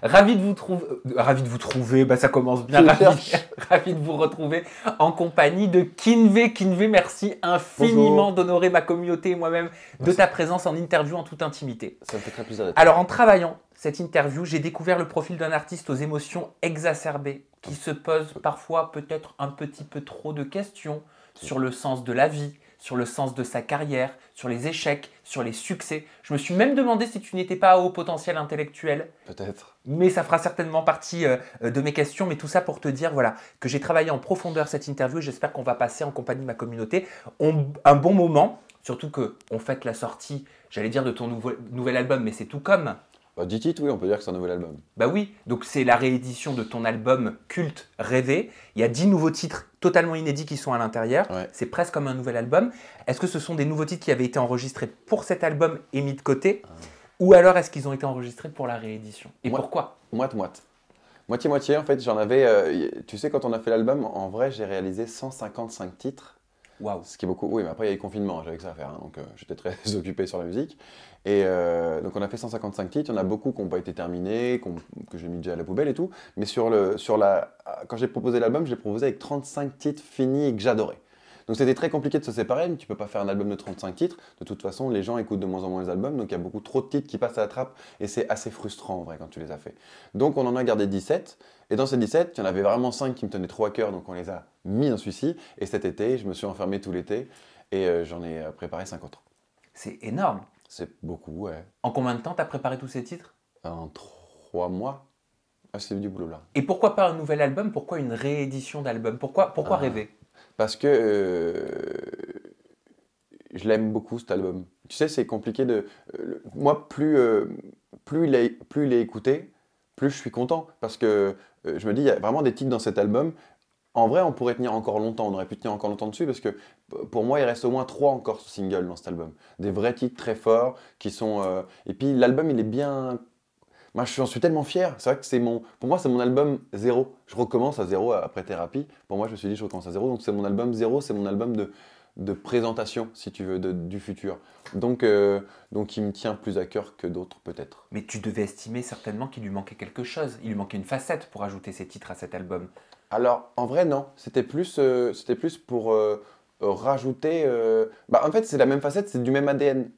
Ravi de vous trouver, bah ça commence bien. Ravi de vous retrouver en compagnie de Kinvé. Kinvé, merci infiniment d'honorer ma communauté et moi-même de ta présence en interview en toute intimité. Ça me fait très plaisir d'être. Alors en travaillant cette interview, j'ai découvert le profil d'un artiste aux émotions exacerbées qui se pose parfois peut-être un petit peu trop de questions sur le sens de la vie, sur le sens de sa carrière, sur les échecs, sur les succès. Je me suis même demandé si tu n'étais pas à haut potentiel intellectuel. Peut-être. Mais ça fera certainement partie de mes questions. Mais tout ça pour te dire voilà, que j'ai travaillé en profondeur cette interview et j'espère qu'on va passer en compagnie de ma communauté un bon moment. Surtout qu'on fête la sortie, j'allais dire de ton nouvel album, mais c'est tout comme. Bah, 10 titres, oui, on peut dire que c'est un nouvel album. Bah oui, donc c'est la réédition de ton album culte rêvé. Il y a 10 nouveaux titres totalement inédits qui sont à l'intérieur. Ouais. C'est presque comme un nouvel album. Est-ce que ce sont des nouveaux titres qui avaient été enregistrés pour cet album et mis de côté ou alors est-ce qu'ils ont été enregistrés pour la réédition? Et pourquoi? Moite-moite. Moitié-moitié, en fait, j'en avais... tu sais, quand on a fait l'album, en vrai, j'ai réalisé 155 titres. Waouh. Ce qui est beaucoup, oui, mais après il y a eu le confinement, j'avais que ça à faire, hein, donc j'étais très occupé sur la musique. Et donc on a fait 155 titres, il y en a beaucoup qui n'ont pas été terminés, que j'ai mis déjà à la poubelle et tout. Mais quand j'ai proposé l'album, j'ai proposé avec 35 titres finis et que j'adorais. Donc c'était très compliqué de se séparer, mais tu peux pas faire un album de 35 titres. De toute façon, les gens écoutent de moins en moins les albums, donc il y a beaucoup trop de titres qui passent à la trappe, et c'est assez frustrant en vrai quand tu les as fait. Donc on en a gardé 17, et dans ces 17, il y en avait vraiment 5 qui me tenaient trop à cœur, donc on les a mis dans celui-ci. Et cet été, je me suis enfermé tout l'été, et j'en ai préparé 5 autres. C'est énorme. C'est beaucoup, ouais. En combien de temps tu as préparé tous ces titres? En 3 mois. Ah, c'est du boulot là. Et pourquoi pas un nouvel album? Pourquoi une réédition d'album? Pourquoi rêver? Parce que je l'aime beaucoup cet album. Tu sais, c'est compliqué de... moi, plus il est écouté, plus je suis content. Parce que je me dis, il y a vraiment des titres dans cet album. En vrai, on pourrait tenir encore longtemps. On aurait pu tenir encore longtemps dessus parce que pour moi, il reste au moins 3 encore singles dans cet album. Des vrais titres très forts qui sont... Et puis l'album, il est bien... Moi, j'en suis tellement fier. C'est vrai que pour moi, c'est mon album 0. Je recommence à 0 après thérapie. Pour moi, je me suis dit, je recommence à 0. Donc, c'est mon album 0. C'est mon album de présentation, si tu veux, du futur. Donc, il me tient plus à cœur que d'autres, peut-être. Mais tu devais estimer certainement qu'il lui manquait quelque chose. Il lui manquait une facette pour ajouter ces titres à cet album. Alors, en vrai, non. C'était plus pour rajouter... en fait, c'est la même facette, c'est du même ADN.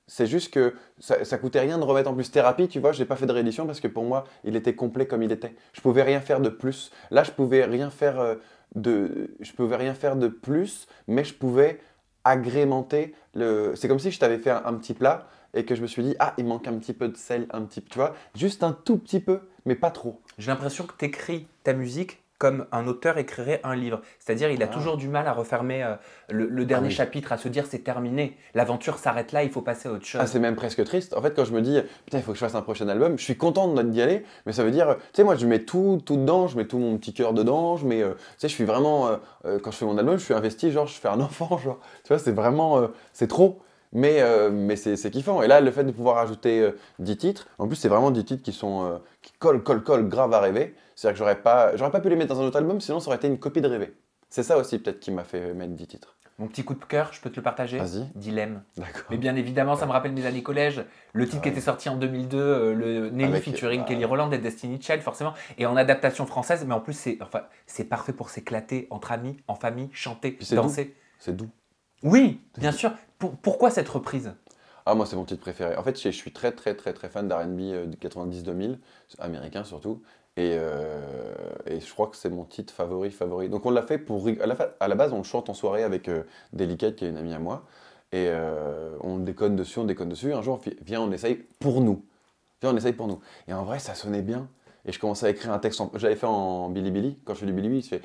C'est juste que ça coûtait rien de remettre en plus thérapie, tu vois, j'ai pas fait de réédition parce que pour moi, il était complet comme il était. Je pouvais rien faire de plus. Là, je pouvais rien faire de plus, mais je pouvais agrémenter c'est comme si je t'avais fait un petit plat et que je me suis dit, ah, il manque un petit peu de sel, tu vois, juste un tout petit peu, mais pas trop. J'ai l'impression que tu écris ta musique comme un auteur écrirait un livre. C'est-à-dire, il a toujours du mal à refermer le dernier chapitre, à se dire c'est terminé. L'aventure s'arrête là, il faut passer à autre chose. Ah, c'est même presque triste. En fait, quand je me dis, putain, il faut que je fasse un prochain album, je suis content d'y aller, mais ça veut dire, tu sais, moi, je mets tout dedans, je mets tout mon petit cœur dedans, tu sais, je suis vraiment, quand je fais mon album, je suis investi, genre, je fais un enfant, genre, tu vois, c'est vraiment, c'est trop. Mais c'est kiffant. Et là, le fait de pouvoir ajouter 10 titres, en plus, c'est vraiment 10 titres qui collent grave à rêver. C'est-à-dire que j'aurais pas pu les mettre dans un autre album, sinon ça aurait été une copie de rêver. C'est ça aussi, peut-être, qui m'a fait mettre 10 titres. Mon petit coup de cœur, je peux te le partager? Vas-y. Dilemme. D'accord. Mais bien évidemment, ça me rappelle mes années collège. Le titre qui était sorti en 2002, le Nelly featuring Kelly Rowland et Destiny Child, forcément. Et en adaptation française, mais en plus, c'est parfait pour s'éclater entre amis, en famille, chanter, danser. C'est doux. Oui, bien sûr. Pourquoi cette reprise? Ah, moi, c'est mon titre préféré. En fait, je suis très fan d'R&B de 90-2000, américain surtout. Et je crois que c'est mon titre favori. Donc, on l'a fait à la base, on le chante en soirée avec Delicate, qui est une amie à moi. Et on déconne dessus. Un jour, viens, on essaye pour nous. Viens, on essaye pour nous. Et en vrai, ça sonnait bien. Et je commençais à écrire un texte. J'avais fait en Bilibili. Quand je fais du Bilibili, je fais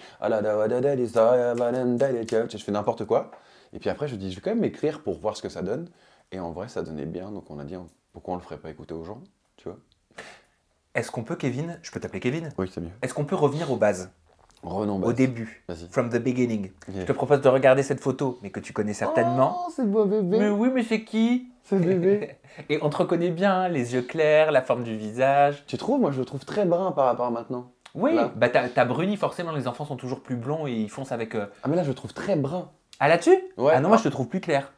je fais n'importe quoi. Et puis après, je dis, je vais quand même écrire pour voir ce que ça donne. Et en vrai, ça donnait bien. Donc on a dit, pourquoi on le ferait pas écouter aux gens, tu vois? Est-ce qu'on peut, Kevin, je peux t'appeler Kevin? Oui, c'est mieux. Est-ce qu'on peut revenir aux bases? Revenons aux bases. Au début, Vas-y. from the beginning. Yeah. Je te propose de regarder cette photo, mais que tu connais certainement. Oh, c'est beau bébé. Mais oui, mais c'est qui? C'est bébé. Et on te reconnaît bien, hein, les yeux clairs, la forme du visage. Tu trouves? Moi, je le trouve très brun par rapport à maintenant. Oui, là. bah t'as bruni, forcément, les enfants sont toujours plus blonds et ils foncent avec... Ah, mais là, je le trouve très brun. Ah, là-dessus? Ouais. Ah non, moi, je te trouve plus clair.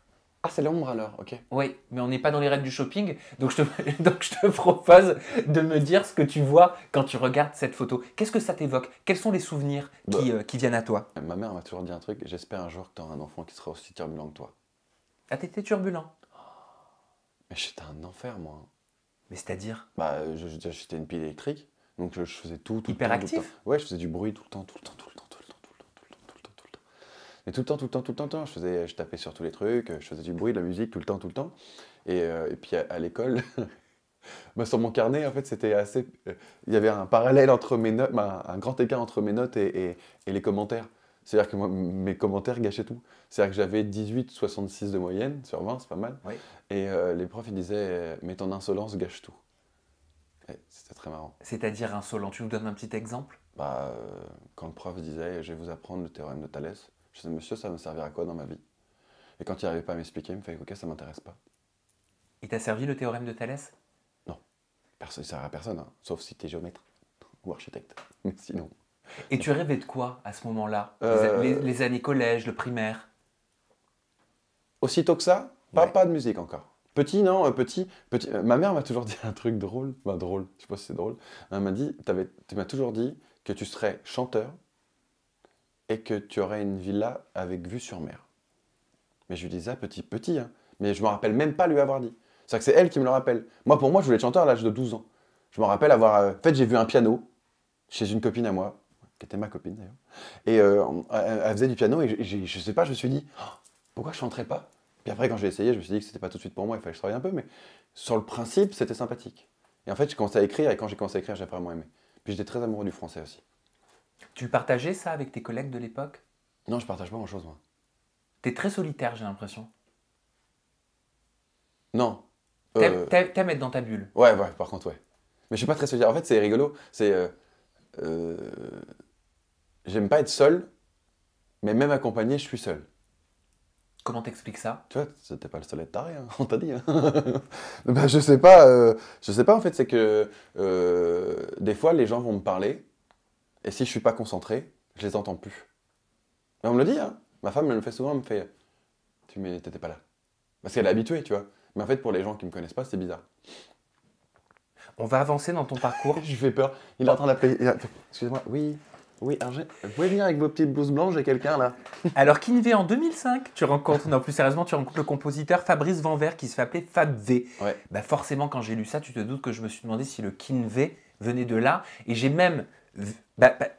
Ah, c'est l'ombre alors, ok. Oui, mais on n'est pas dans les règles du shopping, donc donc je te propose de me dire ce que tu vois quand tu regardes cette photo. Qu'est-ce que ça t'évoque? Quels sont les souvenirs Bah, qui viennent à toi? ma mère m'a toujours dit un truc, j'espère un jour que tu auras un enfant qui sera aussi turbulent que toi. Ah, t'étais turbulent. Mais j'étais un enfer, moi. Mais c'est-à-dire Bah, j'étais une pile électrique, donc je faisais tout le temps, tout le hyperactif? temps. Ouais, je faisais du bruit tout le temps, tout le temps, tout le temps, tout le temps, tout le temps, tout le temps, tout le temps, tout le temps. Et tout le temps, tout le temps, tout le temps, tout le temps. Je tapais sur tous les trucs, je faisais du bruit, de la musique, tout le temps, tout le temps. Et puis à l'école, bah, sur mon carnet, en fait, c'était assez. Il y avait un parallèle entre mes notes, un grand écart entre mes notes et les commentaires. C'est-à-dire que moi, mes commentaires gâchaient tout. C'est-à-dire que j'avais 18,66 de moyenne sur 20, c'est pas mal. Oui. Et les profs, ils disaient, mais ton insolence gâche tout. Et c'était très marrant. C'est-à-dire insolent. Tu nous donnes un petit exemple? Bah, quand le prof disait, je vais vous apprendre le théorème de Thalès, je disais, monsieur, ça va me servir à quoi dans ma vie? Et quand il n'arrivait pas à m'expliquer, il me fait, ok, ça m'intéresse pas. Il t'a servi le théorème de Thalès? Non, ça ne sert à personne, hein, sauf si tu es géomètre ou architecte. Mais sinon. Et tu rêvais de quoi à ce moment-là? Euh, Les années collège, le primaire? Aussitôt que ça, Ouais. pas de musique encore. Petit, non, petit. Ma mère m'a toujours dit un truc drôle, bah drôle, je sais pas si c'est drôle. Elle m'a dit, tu m'as toujours dit que tu serais chanteur et que tu aurais une villa avec vue sur mer. Mais je lui disais, ah, petit, hein. Mais je me rappelle même pas lui avoir dit. C'est-à-dire que c'est elle qui me le rappelle. Moi, pour moi, je voulais être chanteur à l'âge de 12 ans. Je me rappelle avoir. En fait, j'ai vu un piano chez une copine à moi, qui était ma copine d'ailleurs. Et elle faisait du piano et je sais pas, je me suis dit, oh, pourquoi je chanterais pas? Puis après, quand j'ai essayé, je me suis dit que c'était pas tout de suite pour moi, il fallait que je travaille un peu, mais sur le principe, c'était sympathique. Et en fait, j'ai commencé à écrire, et quand j'ai commencé à écrire, j'ai vraiment aimé. Puis j'étais très amoureux du français aussi. Tu partageais ça avec tes collègues de l'époque? Non, je partage pas grand-chose, moi. T'es très solitaire, j'ai l'impression. Non. T'aimes être dans ta bulle. Ouais, par contre, ouais. Mais je suis pas très solitaire. En fait, c'est rigolo. Euh, J'aime pas être seul, mais même accompagné, je suis seul. Comment t'expliques ça? Tu vois, c'était pas le seul à être taré, hein, on t'a dit. Hein. Bah, je sais pas en fait, c'est que des fois les gens vont me parler, et si je suis pas concentré, je les entends plus. Mais on me le dit, hein. Ma femme elle me le fait souvent, elle me fait, t'étais pas là. Parce qu'elle est habituée, tu vois. Mais en fait, pour les gens qui me connaissent pas, c'est bizarre. On va avancer dans ton parcours. Je lui fais peur. Il est en train d'appeler. Excusez-moi, oui. Oui, vous pouvez venir avec vos petites blouses blanches, j'ai quelqu'un là. Alors, Kinvé, en 2005, tu rencontres, non plus sérieusement, tu rencontres le compositeur Fabrice Vanvert qui se fait appeler Fab V. Ouais. Bah forcément, quand j'ai lu ça, tu te doutes que je me suis demandé si le Kinvé venait de là. Et j'ai même. Tu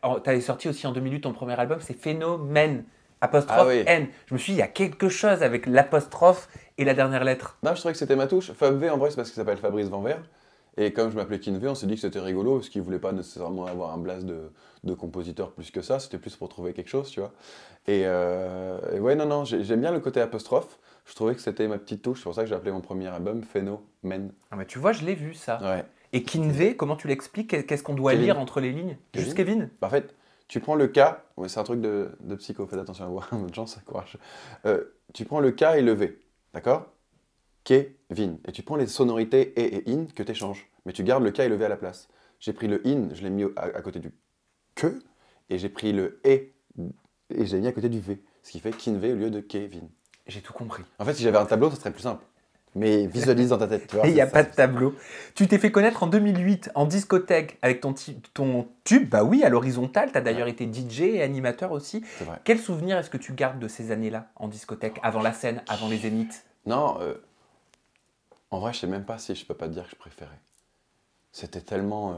avais sorti aussi en 2008 ton premier album, c'est Phénomène, apostrophe Ah oui. N. Je me suis dit, il y a quelque chose avec l'apostrophe et la dernière lettre. Non, je trouvais que c'était ma touche. Fab V, en vrai, c'est parce qu'il s'appelle Fabrice Vanvert. Et comme je m'appelais Kinvé, on s'est dit que c'était rigolo, parce qu'il voulait pas nécessairement avoir un blast de compositeur plus que ça, c'était plus pour trouver quelque chose, tu vois. Et ouais, non, j'aime bien le côté apostrophe. Je trouvais que c'était ma petite touche, c'est pour ça que j'ai appelé mon premier album Phénomène. Ah bah, tu vois, je l'ai vu ça. Ouais. Et Kinvé, comment tu l'expliques? Qu'est-ce qu'on doit Kevin. lire entre les lignes? Kevin. Juste Kevin? En fait, tu prends le K, ouais, c'est un truc de psycho, faites attention à vous, bonne chance, courage. Tu prends le K et le V, d'accord? Kevin. Et tu prends les sonorités et in que tu échanges. Mais tu gardes le K et le V à la place. J'ai pris le in, je l'ai mis à côté du que, et j'ai pris le et j'ai mis à côté du V. Ce qui fait Kinvé au lieu de Kevin. J'ai tout compris. En fait, si j'avais un tableau, ça serait plus simple. Mais visualise dans ta tête, tu vois. Et il n'y a c'est pas ça. de tableau. Tu t'es fait connaître en 2008 en discothèque avec ton tube, bah oui, à l'horizontale. Tu as d'ailleurs été DJ et animateur aussi. C'est vrai. Quel souvenir est-ce que tu gardes de ces années-là en discothèque, avant la scène, avant les zéniths? Non, en vrai, je sais même pas si je peux pas te dire que je préférais. C'était tellement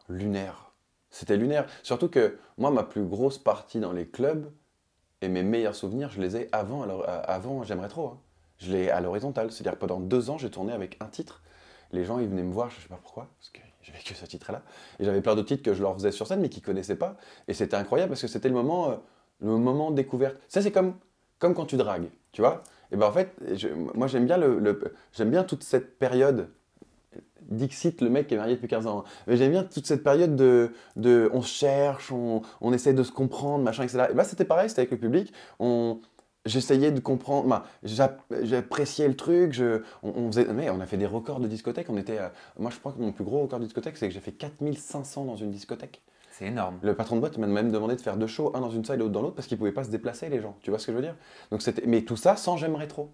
lunaire. C'était lunaire. Surtout que moi, ma plus grosse partie dans les clubs et mes meilleurs souvenirs, je les ai avant. Alors, avant, j'aimerais trop. Hein. Je l'ai à l'horizontale. C'est-à-dire pendant 2 ans, j'ai tourné avec un titre. Les gens, ils venaient me voir, je sais pas pourquoi, parce que j'avais que ce titre-là. Et j'avais plein d'autres titres que je leur faisais sur scène, mais qu'ils connaissaient pas. Et c'était incroyable parce que c'était le moment découverte. Ça, c'est comme quand tu dragues, tu vois. Et ben en fait, moi, j'aime bien j'aime bien toute cette période. Dixit, le mec qui est marié depuis 15 ans. Hein. Mais j'aime bien toute cette période on se cherche, on essaie de se comprendre, machin, etc. Et bah, c'était pareil, c'était avec le public. J'essayais de comprendre, j'appréciais le truc, on a fait des records de discothèque. Moi, je crois que mon plus gros record de discothèque, c'est que j'ai fait 4500 dans une discothèque. C'est énorme. Le patron de boîte m'a même demandé de faire 2 shows, un dans une salle et l'autre dans l'autre, parce qu'ils ne pouvaient pas se déplacer, les gens. Tu vois ce que je veux dire? Donc mais tout ça sans j'aimerais trop.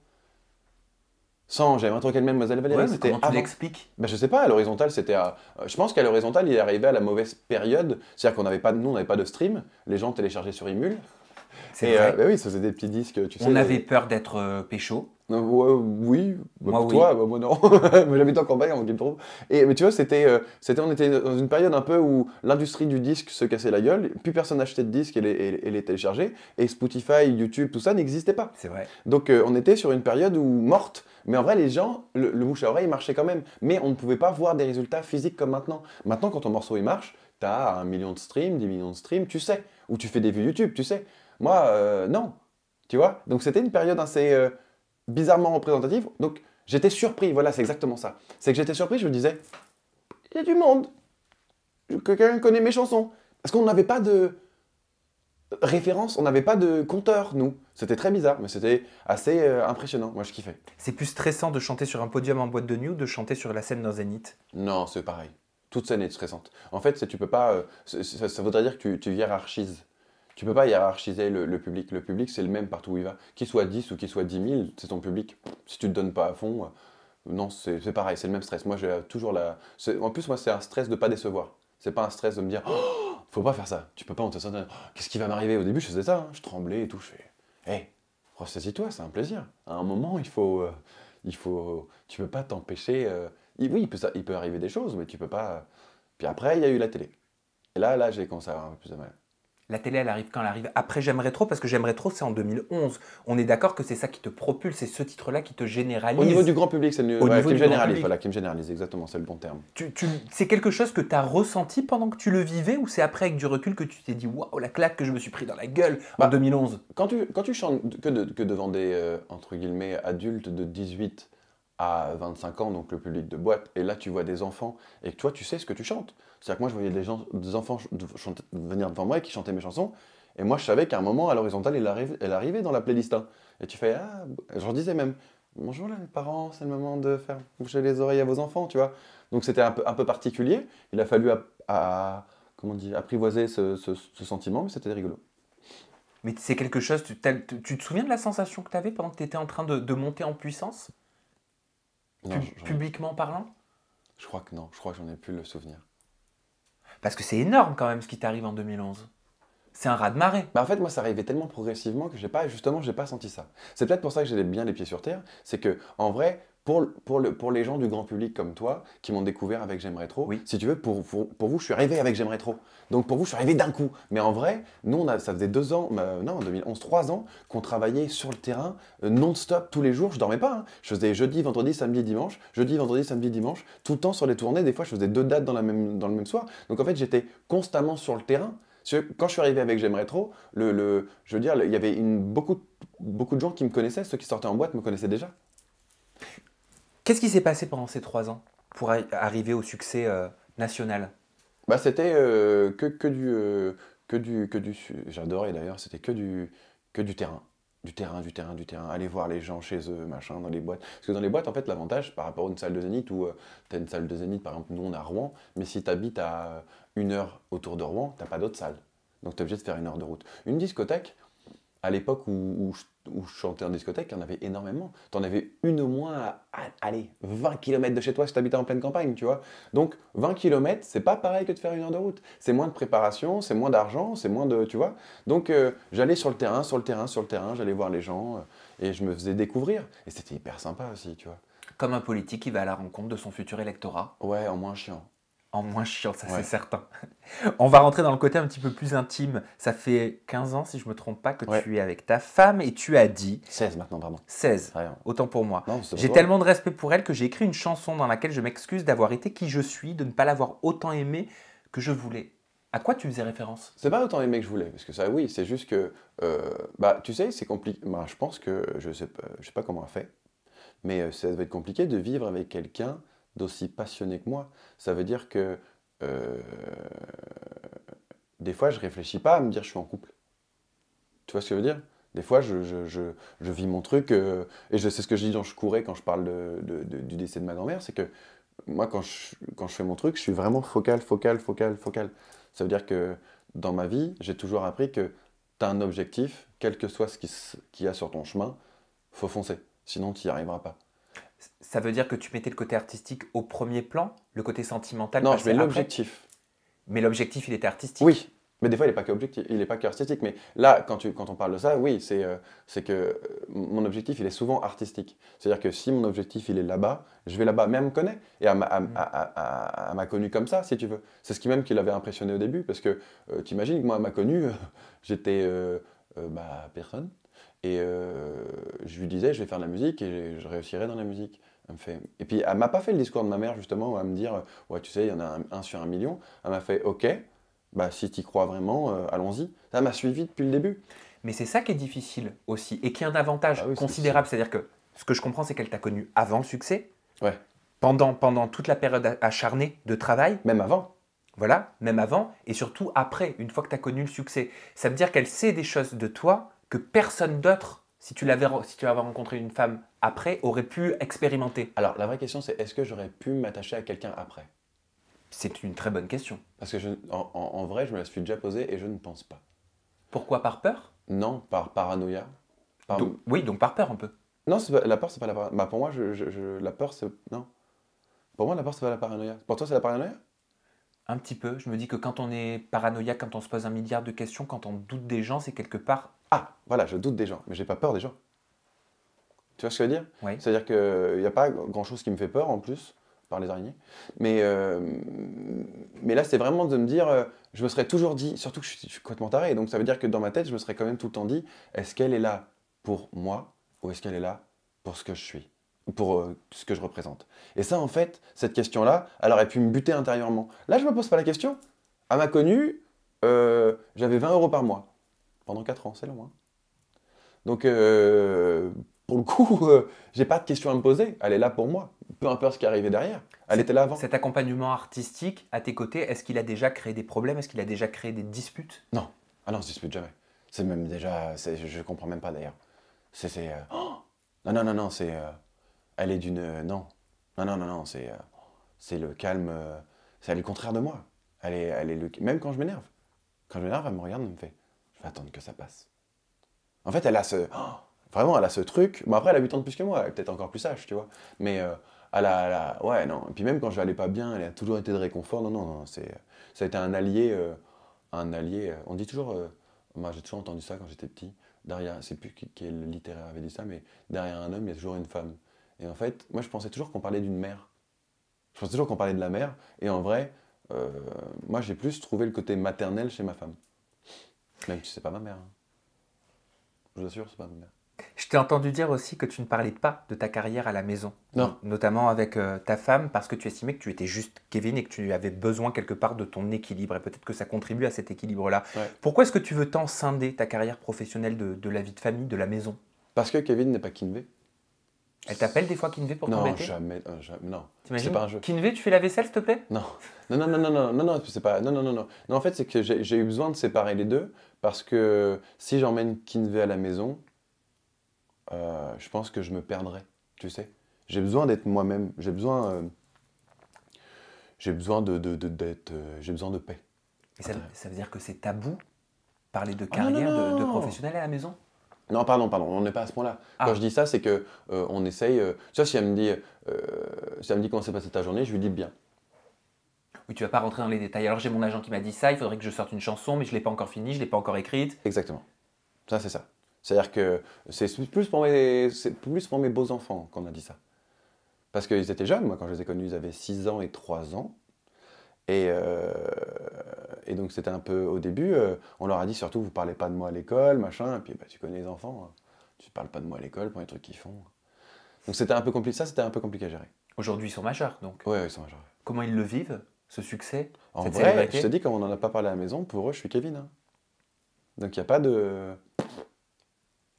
Sans J'aimerais trop qu'elle m'aime, Mademoiselle Valérie, Ouais, mais c'était comment tu avant. l'expliques? Ben, je sais pas, à l'horizontale, c'était à... Je pense qu'à l'horizontale, il est arrivé à la mauvaise période. C'est-à-dire qu'on n'avait pas, nous, on n'avait pas de stream. Les gens téléchargeaient sur Emule. C'est Et vrai. ben oui, ça faisait des petits disques, tu sais. On avait peur d'être pécho. Oui, bah, Moi, pour oui. toi, bah, moi non. Moi j'habite en campagne, en Guillemot. Mais tu vois, on était dans une période un peu où l'industrie du disque se cassait la gueule, plus personne n'achetait de disques et les téléchargeait, et Spotify, YouTube, tout ça n'existait pas. C'est vrai. Donc on était sur une période où morte, mais en vrai les gens, le bouche à oreille marchait quand même, mais on ne pouvait pas voir des résultats physiques comme maintenant. Maintenant quand ton morceau il marche, t'as 1 million de streams, 10 millions de streams, tu sais, ou tu fais des vues YouTube, tu sais. Moi, non, tu vois. Donc c'était une période assez bizarrement représentative, donc j'étais surpris, voilà, c'est exactement ça. C'est que j'étais surpris, je me disais, il y a du monde, que quelqu'un connaît mes chansons. Parce qu'on n'avait pas de référence, on n'avait pas de compteur, nous. C'était très bizarre, mais c'était assez impressionnant, moi je kiffais. C'est plus stressant de chanter sur un podium en boîte de nuit ou de chanter sur la scène d'un zénith? Non, c'est pareil. Toute scène est stressante. En fait, tu peux pas, ça voudrait dire que tu hiérarchises. Tu peux pas hiérarchiser le public. Le public, c'est le même partout où il va. Qu'il soit 10 ou qu'il soit 10 000, c'est ton public. Si tu te donnes pas à fond, non, c'est pareil, c'est le même stress. Moi, j'ai toujours la... En plus, moi, c'est un stress de pas décevoir. C'est pas un stress de me dire, oh, faut pas faire ça. Tu peux pas, on te sent, oh, qu'est-ce qui va m'arriver? Au début, je faisais ça, hein. Je tremblais et tout. Je fais, hé, ressaisis-toi, c'est un plaisir. À un moment, tu peux pas t'empêcher. Oui, il peut arriver des choses, mais tu peux pas. Puis après, il y a eu la télé. Et là, j'ai commencé à avoir un peu plus de mal. La télé, elle arrive quand elle arrive. Après, J'aimerais trop, parce que J'aimerais trop, c'est en 2011. On est d'accord que c'est ça qui te propulse, c'est ce titre-là qui te généralise. Au niveau du grand public, c'est le Au ouais, niveau qui me du grand généralise. public. Voilà, qui me généralise, exactement, c'est le bon terme. C'est quelque chose que tu as ressenti pendant que tu le vivais, ou c'est après, avec du recul, que tu t'es dit waouh, la claque que je me suis pris dans la gueule en 2011? Quand tu chantes que devant des entre guillemets adultes de 18 à 25 ans, donc le public de boîte, et là tu vois des enfants, et que toi tu sais ce que tu chantes. C'est-à-dire que moi je voyais des enfants venir devant moi et qui chantaient mes chansons, et moi je savais qu'à un moment à l'horizontale elle arrivait dans la playlist 1. Et tu fais, ah, je leur disais même, bonjour là les parents, c'est le moment de faire bouger les oreilles à vos enfants, tu vois. Donc c'était un peu particulier, il a fallu comment on dit, apprivoiser ce sentiment, mais c'était rigolo. Mais c'est quelque chose, tu te souviens de la sensation que tu avais pendant que tu étais en train de monter en puissance, Non, publiquement parlant? je crois que non, je crois que j'en ai plus le souvenir. Parce que c'est énorme quand même ce qui t'arrive en 2011. C'est un raz-de-marée. Bah en fait, moi, ça arrivait tellement progressivement que j'ai pas senti ça. C'est peut-être pour ça que j'ai bien les pieds sur terre. C'est que, en vrai, pour les gens du grand public comme toi, qui m'ont découvert avec J'aimerais trop, Oui. si tu veux, pour vous, je suis arrivé avec J'aimerais trop. Donc pour vous, je suis arrivé d'un coup. Mais en vrai, nous, ça faisait 2 ans, non, en 2011, 3 ans, qu'on travaillait sur le terrain, non-stop, tous les jours. Je dormais pas, hein. Je faisais jeudi, vendredi, samedi, dimanche. Jeudi, vendredi, samedi, dimanche. Tout le temps sur les tournées. Des fois, je faisais 2 dates dans le même soir. Donc en fait, j'étais constamment sur le terrain. Quand je suis arrivé avec J'aimerais trop, je veux dire, il y avait beaucoup de gens qui me connaissaient, ceux qui sortaient en boîte me connaissaient déjà. Qu'est-ce qui s'est passé pendant ces 3 ans pour arriver au succès national? Bah c'était j'adorais d'ailleurs, c'était que du terrain. Du terrain. Aller voir les gens chez eux, machin, dans les boîtes. Parce que dans les boîtes, en fait, l'avantage par rapport à une salle de zénith où tu as une salle de zénith, par exemple, nous on est à Rouen, mais si tu habites à 1 heure autour de Rouen, t'as pas d'autre salle. Donc tu es obligé de faire 1 heure de route. Une discothèque, à l'époque où je chantais en discothèque, il y en avait énormément. Tu en avais une au moins allez, 20 km de chez toi si tu habitais en pleine campagne, tu vois. Donc 20 km, c'est pas pareil que de faire 1 heure de route. C'est moins de préparation, c'est moins d'argent, c'est moins de... Tu vois. Donc j'allais sur le terrain, j'allais voir les gens et je me faisais découvrir. Et c'était hyper sympa aussi, tu vois. Comme un politique qui va à la rencontre de son futur électorat. Ouais, en moins chiant. En moins chiant, ça Ouais. c'est certain. On va rentrer dans le côté un petit peu plus intime. Ça fait 15 ans, si je ne me trompe pas, que Ouais. tu es avec ta femme et tu as dit... 16 maintenant, pardon. 16, Ouais. autant pour moi. Non, c'est J'ai pour toi. tellement de respect pour elle que j'ai écrit une chanson dans laquelle je m'excuse d'avoir été qui je suis, de ne pas l'avoir autant aimé que je voulais. À quoi tu faisais référence? C'est pas autant aimé que je voulais, parce que ça, oui, c'est juste que, bah, tu sais, c'est compliqué. Bah, je pense que, je sais pas comment elle fait, mais ça va être compliqué de vivre avec quelqu'un d'aussi passionné que moi. Ça veut dire que, des fois, je réfléchis pas à me dire je suis en couple. Tu vois ce que je veux dire? Des fois, je vis mon truc, et c'est ce que je dis quand je courais, quand je parle du décès de ma grand-mère, c'est que moi, quand je fais mon truc, je suis vraiment focal. Ça veut dire que dans ma vie, j'ai toujours appris que tu as un objectif, quel que soit ce qu'il y a sur ton chemin, faut foncer. Sinon, tu n'y arriveras pas. Ça veut dire que tu mettais le côté artistique au premier plan, le côté sentimental Non, je passait mets après. l'objectif. Mais l'objectif, il était artistique. Oui, mais des fois, il n'est pas que objectif, il n'est pas que artistique. Mais là, quand on parle de ça, oui, c'est que mon objectif, il est souvent artistique. C'est-à-dire que si mon objectif, il est là-bas, je vais là-bas. Mais elle me connaît. Et elle m'a connu comme ça, si tu veux. C'est ce qui même qui l'avait impressionné au début. Parce que t'imagines que moi, elle m'a connu, j'étais personne. Et je lui disais, je vais faire de la musique et je réussirai dans la musique. Elle me fait... Et puis, elle m'a pas fait le discours de ma mère, justement, à me dire, ouais, tu sais, il y en a un sur 1 million. Elle m'a fait, ok. Bah, si tu y crois vraiment, allons-y. Ça m'a suivi depuis le début. Mais c'est ça qui est difficile aussi et qui est un avantage Ah oui, c'est considérable. C'est-à-dire que ce que je comprends, c'est qu'elle t'a connu avant le succès, Ouais, pendant toute la période acharnée de travail, même avant. voilà, même avant, et surtout après, une fois que tu as connu le succès. Ça veut dire qu'elle sait des choses de toi que personne d'autre, si tu avais rencontré une femme après, aurait pu expérimenter. Alors, la vraie question, c'est est-ce que j'aurais pu m'attacher à quelqu'un après? C'est une très bonne question. Parce que en vrai, je me la suis déjà posée et je ne pense pas. Pourquoi par peur? Non, par paranoïa. Par- Oui, donc par peur un peu. Non, la peur, c'est pas la paranoïa. Bah, pour moi, la peur, c'est... Non. Pour moi, la peur, c'est pas la paranoïa. Pour toi, c'est la paranoïa? Un petit peu. Je me dis que quand on est paranoïaque, quand on se pose un milliard de questions, quand on doute des gens, c'est quelque part. Ah, voilà, je doute des gens, mais j'ai pas peur des gens. Tu vois ce que je veux dire? Oui. C'est-à-dire qu'il n'y a pas grand-chose qui me fait peur en plus, par les araignées. Mais là, c'est vraiment de me dire, je me serais toujours dit, surtout que je suis complètement taré, donc ça veut dire que dans ma tête, je me serais quand même tout le temps dit, est-ce qu'elle est là pour moi ou est-ce qu'elle est là pour ce que je suis, pour ce que je représente? Et ça, en fait, cette question-là, elle aurait pu me buter intérieurement. Là, je me pose pas la question. Elle m'a connu, j'avais 20 € par mois, pendant 4 ans, c'est long, hein. Donc, pour le coup, j'ai pas de question à me poser. Elle est là pour moi. Peu importe ce qui est arrivé derrière. Elle était là avant. Cet accompagnement artistique à tes côtés, est-ce qu'il a déjà créé des problèmes? Est-ce qu'il a déjà créé des disputes? Non. Ah non, on se dispute jamais. C'est même déjà... je comprends même pas d'ailleurs. Oh non, non, non, non, c'est... elle est d'une... non. Non, non, non, non, c'est le calme... c'est le contraire de moi. Même quand je m'énerve. Quand je m'énerve, elle me regarde et me fait... Je vais attendre que ça passe. En fait, elle a ce... vraiment, elle a ce truc. Bon, après, elle a 8 ans de plus que moi. Elle est peut-être encore plus sage, tu vois. Mais ouais, non. Et puis même quand je n'allais pas bien, elle a toujours été de réconfort. Non, non, non. Ça a été un allié. On dit toujours... moi, j'ai toujours entendu ça quand j'étais petit. Derrière, je sais plus quel littéraire avait dit ça, mais derrière un homme, il y a toujours une femme. Et en fait, moi, je pensais toujours qu'on parlait d'une mère. Je pensais toujours qu'on parlait de la mère. Et en vrai, moi, j'ai plus trouvé le côté maternel chez ma femme. Même si c'est pas ma mère, hein. Je vous assure, c'est pas ma mère. Je t'ai entendu dire aussi que tu ne parlais pas de ta carrière à la maison. Non. Notamment avec ta femme, parce que tu estimais que tu étais juste Kevin et que tu avais besoin quelque part de ton équilibre. Et peut-être que ça contribue à cet équilibre-là. Ouais. Pourquoi est-ce que tu veux tant scinder ta carrière professionnelle de la vie de famille, de la maison? Parce que Kevin n'est pas Kinvey. Elle t'appelle des fois Kinvey pour Non, t'embêter? jamais, non. C'est T'imagines? pas un jeu. Kinvey, tu fais la vaisselle, s'il te plaît? Non. Non, non, non, non, non, non, non, c'est pas. Non, non, non, non. Non, en fait, c'est que j'ai eu besoin de séparer les deux parce que si j'emmène Kinvey à la maison, je pense que je me perdrais, tu sais. J'ai besoin d'être moi-même. J'ai besoin d'être. J'ai besoin de paix. Et ça veut dire que c'est tabou, parler de Ah, non, carrière, non, de non. professionnel à la maison? Non, pardon, on n'est pas à ce point-là. Ah. Quand je dis ça, c'est que on essaye. Tu vois, si elle me dit comment s'est passée ta journée, je lui dis bien. Oui, tu vas pas rentrer dans les détails. Alors j'ai mon agent qui m'a dit ça, il faudrait que je sorte une chanson, mais je l'ai pas encore finie, je l'ai pas encore écrite. Exactement. Ça, c'est ça. C'est-à-dire que c'est plus pour mes beaux enfants qu'on a dit ça. Parce qu'ils étaient jeunes, moi, quand je les ai connus, ils avaient 6 ans et 3 ans. Et donc, c'était un peu, au début, on leur a dit surtout, vous parlez pas de moi à l'école, machin. Et puis, bah, tu connais les enfants, hein. Tu parles pas de moi à l'école pour les trucs qu'ils font. Donc, c'était un peu compliqué. Ça, c'était un peu complié à gérer. Aujourd'hui, ils sont majeurs, donc. Ouais, ils sont majeurs. Comment ils le vivent, ce succès, En cette vrai, célébrité? je te dis, comme on n'en a pas parlé à la maison, pour eux, je suis Kevin, hein. Donc, il n'y a pas de...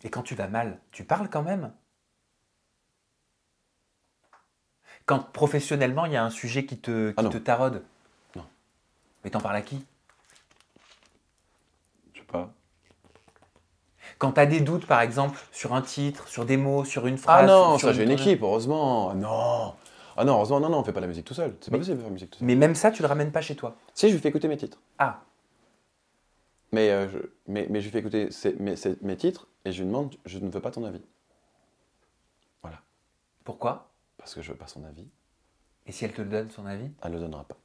Et quand tu vas mal, tu parles quand même? Quand professionnellement, il y a un sujet qui te Ah non. taraude? Non. Mais t'en parles à qui? Je sais pas. Quand tu as des doutes, par exemple, sur un titre, sur des mots, sur une phrase... Ah non, sur ça j'ai une tournure. équipe, heureusement. Non. Ah non, heureusement, non, non, on fait pas la musique tout seul. C'est pas possible de faire la musique tout seul. Mais même ça, tu le ramènes pas chez toi. Si, je lui fais écouter mes titres. Ah, Mais je lui fais écouter mes titres et je lui demande, je ne veux pas ton avis. Voilà. pourquoi? Parce que je veux pas son avis. Et si elle te donne son avis? Elle le donnera pas.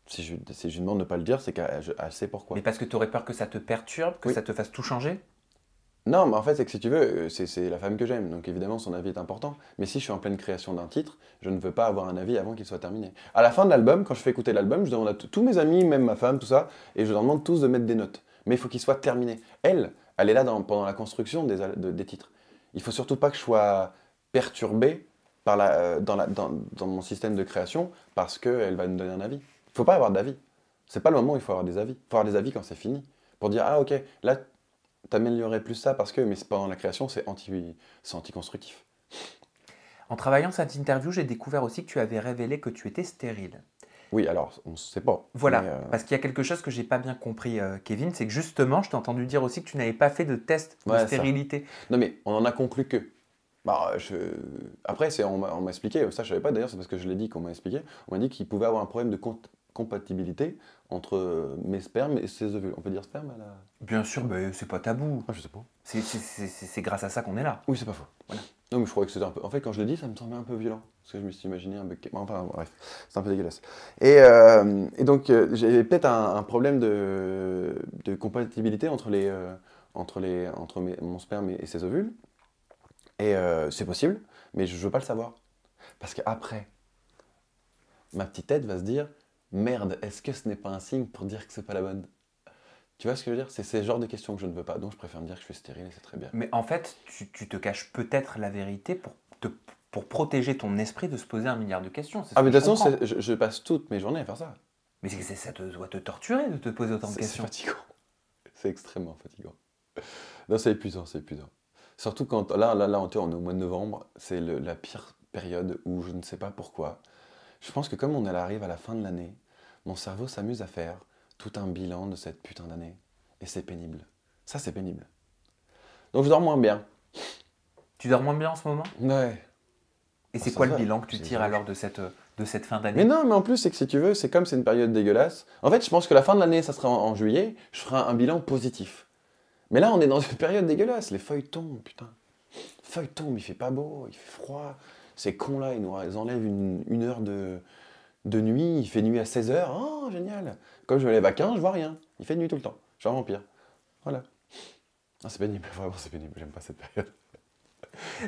Si je lui demande de ne pas le dire, c'est qu'elle sait pourquoi. Mais parce que tu aurais peur que ça te perturbe, que Oui. ça te fasse tout changer? Non, mais en fait, c'est que si tu veux, c'est la femme que j'aime, donc évidemment, son avis est important. Mais si je suis en pleine création d'un titre, je ne veux pas avoir un avis avant qu'il soit terminé. À la fin de l'album, quand je fais écouter l'album, je demande à tous mes amis, même ma femme, tout ça, et je leur demande tous de mettre des notes. Mais il faut qu'il soit terminé. Elle est là pendant la construction des titres. Il faut surtout pas que je sois perturbé dans mon système de création parce qu'elle va me donner un avis. Il faut pas avoir d'avis. C'est pas le moment où il faut avoir des avis. Il faut avoir des avis quand c'est fini. Pour dire, ah ok, là, t'améliorerais plus ça parce que, mais pendant la création, c'est anti-constructif. En travaillant cette interview, j'ai découvert aussi que tu avais révélé que tu étais stérile. Oui, alors, on ne sait pas. Voilà, mais, parce qu'il y a quelque chose que j'ai pas bien compris, Kevin, c'est que justement, je t'ai entendu dire aussi que tu n'avais pas fait de test de Ouais, ça. stérilité. Non, mais on en a conclu que. Bah, après, on m'a expliqué, ça je savais pas d'ailleurs, c'est parce que je l'ai dit qu'on m'a expliqué, on m'a dit qu'il pouvait avoir un problème de compatibilité entre mes spermes et ses ovules. On peut dire sperme à la... Bien sûr, ben, c'est pas tabou. Ah, je sais pas. C'est grâce à ça qu'on est là. Oui, c'est pas faux. Voilà. Non, mais je croyais que c'était un peu... En fait, quand je l'ai dit, ça me semblait un peu violent. Parce que je me suis imaginé un bec... Enfin, bref, c'est un peu dégueulasse. Et donc, j'avais peut-être un problème de compatibilité entre mon sperme et ses ovules. Et c'est possible, mais je veux pas le savoir. Parce qu'après, ma petite tête va se dire, merde, est-ce que ce n'est pas un signe pour dire que c'est pas la bonne? Tu vois ce que je veux dire? C'est ce genre de questions que je ne veux pas, donc je préfère me dire que je suis stérile et c'est très bien. Mais en fait, tu te caches peut-être la vérité pour protéger ton esprit de se poser 1 milliard de questions. Ah, mais de toute façon, je passe toutes mes journées à faire ça. Mais ça doit te torturer de te poser autant de questions. C'est fatigant. C'est extrêmement fatigant. Non, c'est épuisant, c'est épuisant. Surtout quand, là, on est au mois de novembre, c'est la pire période où je ne sais pas pourquoi. Je pense que comme on arrive à la fin de l'année, mon cerveau s'amuse à faire tout un bilan de cette putain d'année. Et c'est pénible. Ça, c'est pénible. Donc je dors moins bien. Tu dors moins bien en ce moment? Ouais. Et c'est quoi le bilan que tu tires alors de cette fin d'année? Mais non, mais en plus, c'est que si tu veux, c'est comme c'est une période dégueulasse. En fait, je pense que la fin de l'année, ça sera en juillet, je ferai un bilan positif. Mais là, on est dans une période dégueulasse. Les feuilles tombent, putain. Les feuilles tombent, il fait pas beau, il fait froid. Ces cons-là, ils enlèvent une heure de nuit. Il fait nuit à 16h. Oh, génial. Comme je me lève à 15, je vois rien. Il fait nuit tout le temps. Je suis un vampire. Voilà. Ah, c'est pénible, vraiment, c'est pénible. J'aime pas cette période.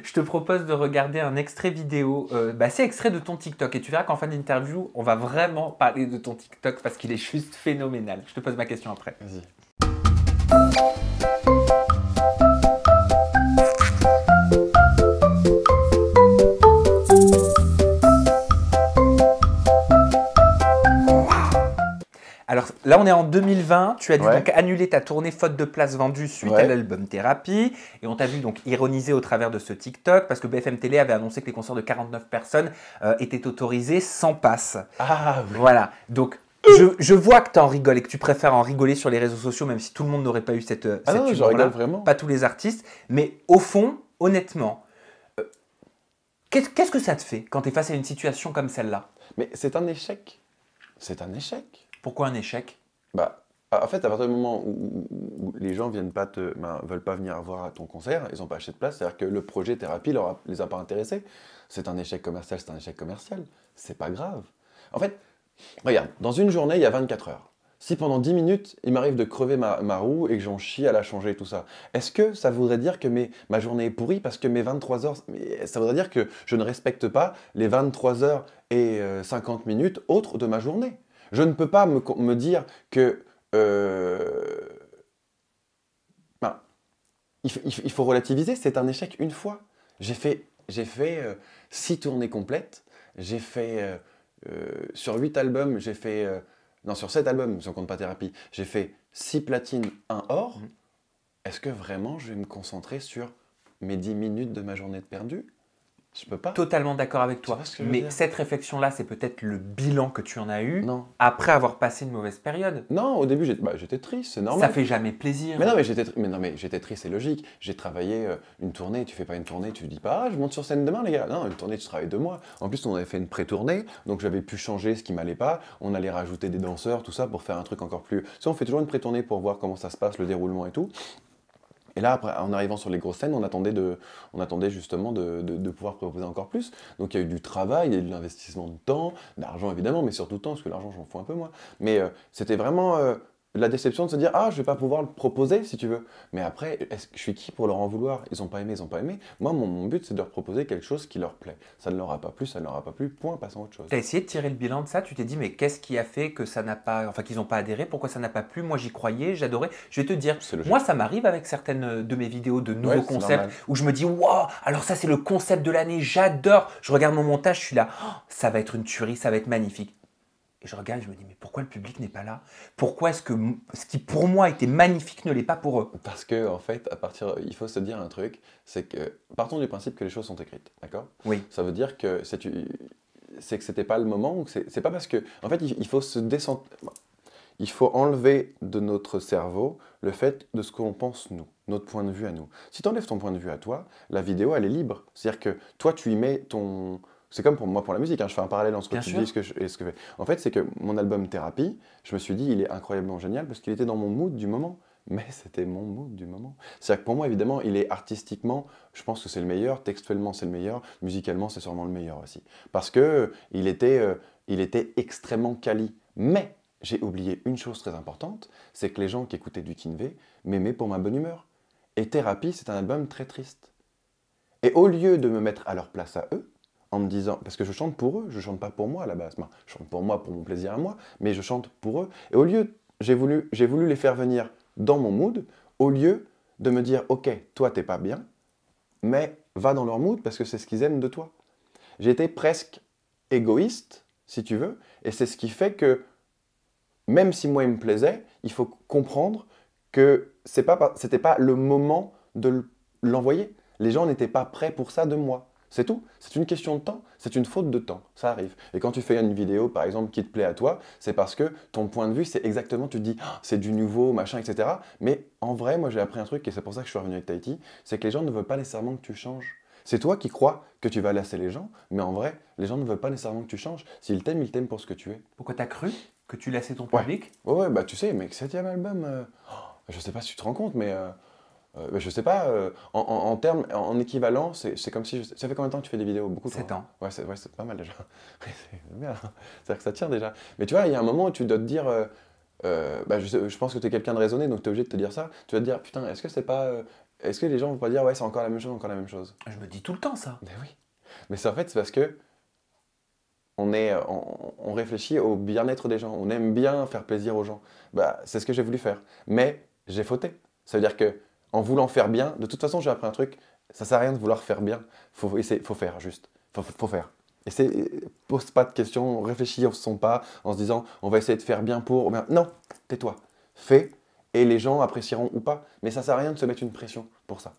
Je te propose de regarder un extrait vidéo. C'est extrait de ton TikTok. Et tu verras qu'en fin d'interview, on va vraiment parler de ton TikTok parce qu'il est juste phénoménal. Je te pose ma question après. Vas-y. Alors là, on est en 2020. Tu as dû Ouais. donc annuler ta tournée faute de place vendue suite à l'album Thérapie. Et on t'a vu donc ironiser au travers de ce TikTok parce que BFM Télé avait annoncé que les concerts de 49 personnes étaient autorisés sans passe. Ah oui. Voilà. Donc, je vois que tu en rigoles et que tu préfères en rigoler sur les réseaux sociaux, même si tout le monde n'aurait pas eu cette Ah non, je humour-là. rigole vraiment. Pas tous les artistes. Mais au fond, honnêtement, qu'est-ce que ça te fait quand tu es face à une situation comme celle-là? Mais c'est un échec. C'est un échec. Pourquoi un échec? Bah, en fait, à partir du moment où les gens veulent pas venir voir ton concert, ils n'ont pas acheté de place, c'est-à-dire que le projet thérapie les a pas intéressés. C'est un échec commercial, c'est un échec commercial. C'est pas grave. En fait, regarde, dans une journée, il y a 24 heures. Si pendant 10 minutes, il m'arrive de crever ma roue et que j'en chie à la changer et tout ça, est-ce que ça voudrait dire que ma journée est pourrie parce que mes 23 heures, ça voudrait dire que je ne respecte pas les 23 heures et 50 minutes autres de ma journée? Je ne peux pas me dire que... il faut relativiser, c'est un échec une fois. J'ai fait 6 tournées complètes, j'ai fait... sur 8 albums, j'ai fait... non, sur 7 albums, si on compte pas Thérapie, j'ai fait 6 platines, 1 or. Est-ce que vraiment je vais me concentrer sur mes 10 minutes de ma journée de perdu? Je peux pas. Totalement d'accord avec toi. Mais cette réflexion-là, c'est peut-être le bilan que tu en as eu après avoir passé une mauvaise période. Non, au début, j'étais triste, c'est normal. Ça fait jamais plaisir. Mais non, mais j'étais triste, c'est logique. J'ai travaillé une tournée, tu fais pas une tournée, tu dis pas, ah, je monte sur scène demain, les gars. Non, une tournée, tu travailles 2 mois. En plus, on avait fait une pré-tournée, donc j'avais pu changer ce qui m'allait pas. On allait rajouter des danseurs, tout ça, pour faire un truc encore plus... Tu sais, on fait toujours une pré-tournée pour voir comment ça se passe, le déroulement et tout. Et là, après, en arrivant sur les grosses scènes, on attendait justement de pouvoir proposer encore plus. Donc il y a eu du travail, il y a eu de l'investissement de temps, d'argent évidemment, mais surtout de temps, parce que l'argent, j'en fous un peu moi. Mais c'était vraiment la déception de se dire, ah, je vais pas pouvoir le proposer si tu veux. Mais après, je suis qui pour leur en vouloir? Ils ont pas aimé, ils ont pas aimé. Moi, mon but, c'est de leur proposer quelque chose qui leur plaît. Ça ne leur a pas plu, ça ne leur a pas plu, point, passons à autre chose. Tu as essayé de tirer le bilan de ça, tu t'es dit, mais qu'est-ce qui a fait que ça n'a pas, enfin qu'ils n'ont pas adhéré, pourquoi ça n'a pas plu? Moi j'y croyais, j'adorais. Je vais te dire, moi ça m'arrive avec certaines de mes vidéos de nouveaux concepts où je me dis, waouh, alors ça c'est le concept de l'année, j'adore. Je regarde mon montage, je suis là, oh, ça va être une tuerie, ça va être magnifique. Et je regarde, je me dis, mais pourquoi le public n'est pas là? Pourquoi est-ce que ce qui pour moi était magnifique ne l'est pas pour eux? Parce que, en fait, il faut se dire un truc, c'est que, partons du principe que les choses sont écrites, d'accord? Oui. Ça veut dire que c'est que c'était pas le moment, ou c'est pas parce que, en fait, il faut se descendre, il faut enlever de notre cerveau le fait de ce qu'on pense nous, notre point de vue à nous. Si tu enlèves ton point de vue à toi, la vidéo, elle est libre. C'est-à-dire que toi, tu y mets ton... C'est comme pour moi pour la musique, hein, je fais un parallèle entre ce que tu dis et ce que je fais. En fait, c'est que mon album Thérapie, je me suis dit, il est incroyablement génial parce qu'il était dans mon mood du moment. Mais c'était mon mood du moment. C'est-à-dire que pour moi, évidemment, il est artistiquement, je pense que c'est le meilleur, textuellement c'est le meilleur, musicalement c'est sûrement le meilleur aussi. Parce que il était extrêmement quali. Mais j'ai oublié une chose très importante, c'est que les gens qui écoutaient du Kinvé m'aimaient pour ma bonne humeur. Et Thérapie, c'est un album très triste. Et au lieu de me mettre à leur place à eux, en me disant, parce que je chante pour eux, je chante pas pour moi à la base, moi, je chante pour moi, pour mon plaisir à moi, mais je chante pour eux. Et au lieu, j'ai voulu les faire venir dans mon mood, au lieu de me dire, ok, toi t'es pas bien, mais va dans leur mood parce que c'est ce qu'ils aiment de toi. J'ai été presque égoïste, si tu veux, et c'est ce qui fait que, même si moi il me plaisait, il faut comprendre que c'était pas le moment de l'envoyer. Les gens n'étaient pas prêts pour ça de moi. C'est tout. C'est une question de temps. C'est une faute de temps. Ça arrive. Et quand tu fais une vidéo, par exemple, qui te plaît à toi, c'est parce que ton point de vue, c'est exactement, tu te dis, ah, c'est du nouveau, machin, etc. Mais en vrai, moi, j'ai appris un truc, et c'est pour ça que je suis revenu avec Tahiti, c'est que les gens ne veulent pas nécessairement que tu changes. C'est toi qui crois que tu vas lasser les gens, mais en vrai, les gens ne veulent pas nécessairement que tu changes. S'ils t'aiment, ils t'aiment pour ce que tu es. Pourquoi t'as cru que tu laissais ton public? Ouais, bah tu sais, mec, 7e album, je sais pas si tu te rends compte, mais... je sais pas, en termes, en équivalent, c'est comme si... Ça fait combien de temps que tu fais des vidéos? Beaucoup, 7 ans. Ouais, c'est pas mal déjà. C'est bien, c'est-à-dire que ça tient déjà. Mais tu vois, il y a un moment où tu dois te dire... je pense que tu es quelqu'un de raisonné, donc tu es obligé de te dire ça. Tu vas te dire, putain, est-ce que c'est pas... est-ce que les gens vont pas dire, ouais, c'est encore la même chose, encore la même chose? Je me dis tout le temps ça. Mais oui. Mais c'est en fait, c'est parce que on réfléchit au bien-être des gens. On aime bien faire plaisir aux gens. Bah, c'est ce que j'ai voulu faire. Mais j'ai fauté. Ça veut dire que en voulant faire bien, de toute façon, j'ai appris un truc, ça sert à rien de vouloir faire bien. Faut faire juste. Faut faire. Pose pas de questions, réfléchis en son pas, en se disant, on va essayer de faire bien pour... Non, tais-toi. Fais, et les gens apprécieront ou pas. Mais ça sert à rien de se mettre une pression pour ça.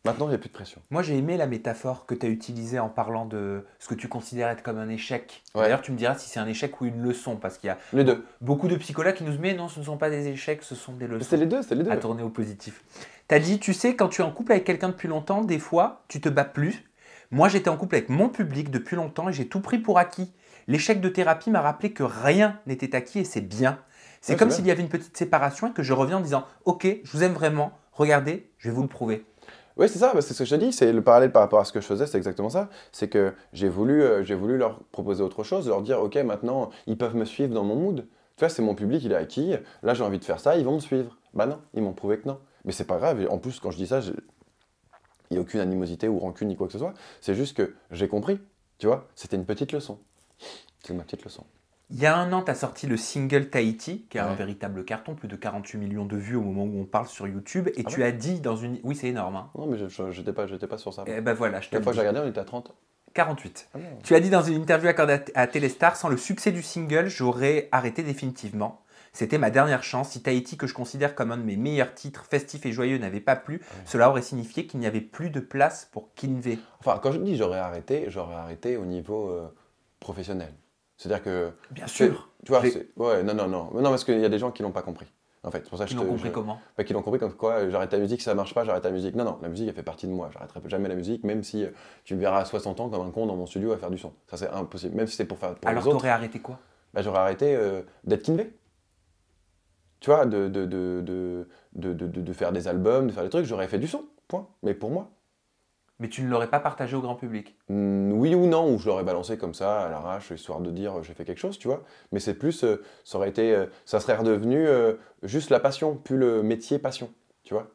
Maintenant, il n'y a plus de pression. Moi, j'ai aimé la métaphore que tu as utilisée en parlant de ce que tu considères être comme un échec. Ouais. D'ailleurs, tu me diras si c'est un échec ou une leçon, parce qu'il y a Les deux. beaucoup de psychologues qui nous disent mais non, ce ne sont pas des échecs, ce sont des leçons. C'est les deux. À tourner au positif. Tu as dit, tu sais, quand tu es en couple avec quelqu'un depuis longtemps, des fois, tu te bats plus. Moi, j'étais en couple avec mon public depuis longtemps et j'ai tout pris pour acquis. L'échec de Thérapie m'a rappelé que rien n'était acquis et c'est bien. C'est comme s'il y avait une petite séparation et que je reviens en disant ok, je vous aime vraiment, regardez, je vais vous le prouver. Oui, c'est ça, c'est ce que je te dis, c'est le parallèle par rapport à ce que je faisais, c'est exactement ça. C'est que j'ai voulu leur proposer autre chose, leur dire, ok, maintenant, ils peuvent me suivre dans mon mood. Tu vois, c'est mon public, il est acquis, là j'ai envie de faire ça, ils vont me suivre. Bah non, ils m'ont prouvé que non. Mais c'est pas grave, et en plus, quand je dis ça, il n'y a aucune animosité ou rancune ni quoi que ce soit, c'est juste que j'ai compris, tu vois, c'était une petite leçon. C'est ma petite leçon. Il y a un an, tu as sorti le single Tahiti, qui a un véritable carton, plus de 48 millions de vues au moment où on parle sur YouTube. Et tu as dit dans une... Oui, c'est énorme. Hein. Non, mais je n'étais pas sur ça. Et ben voilà, La fois que j'ai regardé, on était à 30. 48. Ah tu as dit dans une interview accordée à Téléstar, sans le succès du single, j'aurais arrêté définitivement. C'était ma dernière chance. Si Tahiti, que je considère comme un de mes meilleurs titres festifs et joyeux, n'avait pas plu, cela aurait signifié qu'il n'y avait plus de place pour Kinvé. Enfin, quand je dis j'aurais arrêté au niveau professionnel. C'est-à-dire que... Bien sûr. Tu vois, ouais, non, parce qu'il y a des gens qui l'ont pas compris. En fait, c'est pour ça que qui l'ont compris comment? Qui l'ont compris comme quoi j'arrête la musique, ça marche pas, j'arrête la musique. Non, la musique, elle fait partie de moi. J'arrêterai jamais la musique, même si tu me verras à 60 ans comme un con dans mon studio à faire du son. Ça, c'est impossible. Même si c'est pour faire pour alors, les autres. Alors, t'aurais arrêté quoi? Bah, j'aurais arrêté d'être Kinvé. Tu vois, de faire des albums, de faire des trucs, j'aurais fait du son, point. Mais pour moi. Mais tu ne l'aurais pas partagé au grand public? Oui ou non, ou je l'aurais balancé comme ça, à l'arrache, histoire de dire j'ai fait quelque chose, tu vois. Mais c'est plus, ça aurait été, ça serait redevenu juste la passion, plus le métier passion, tu vois.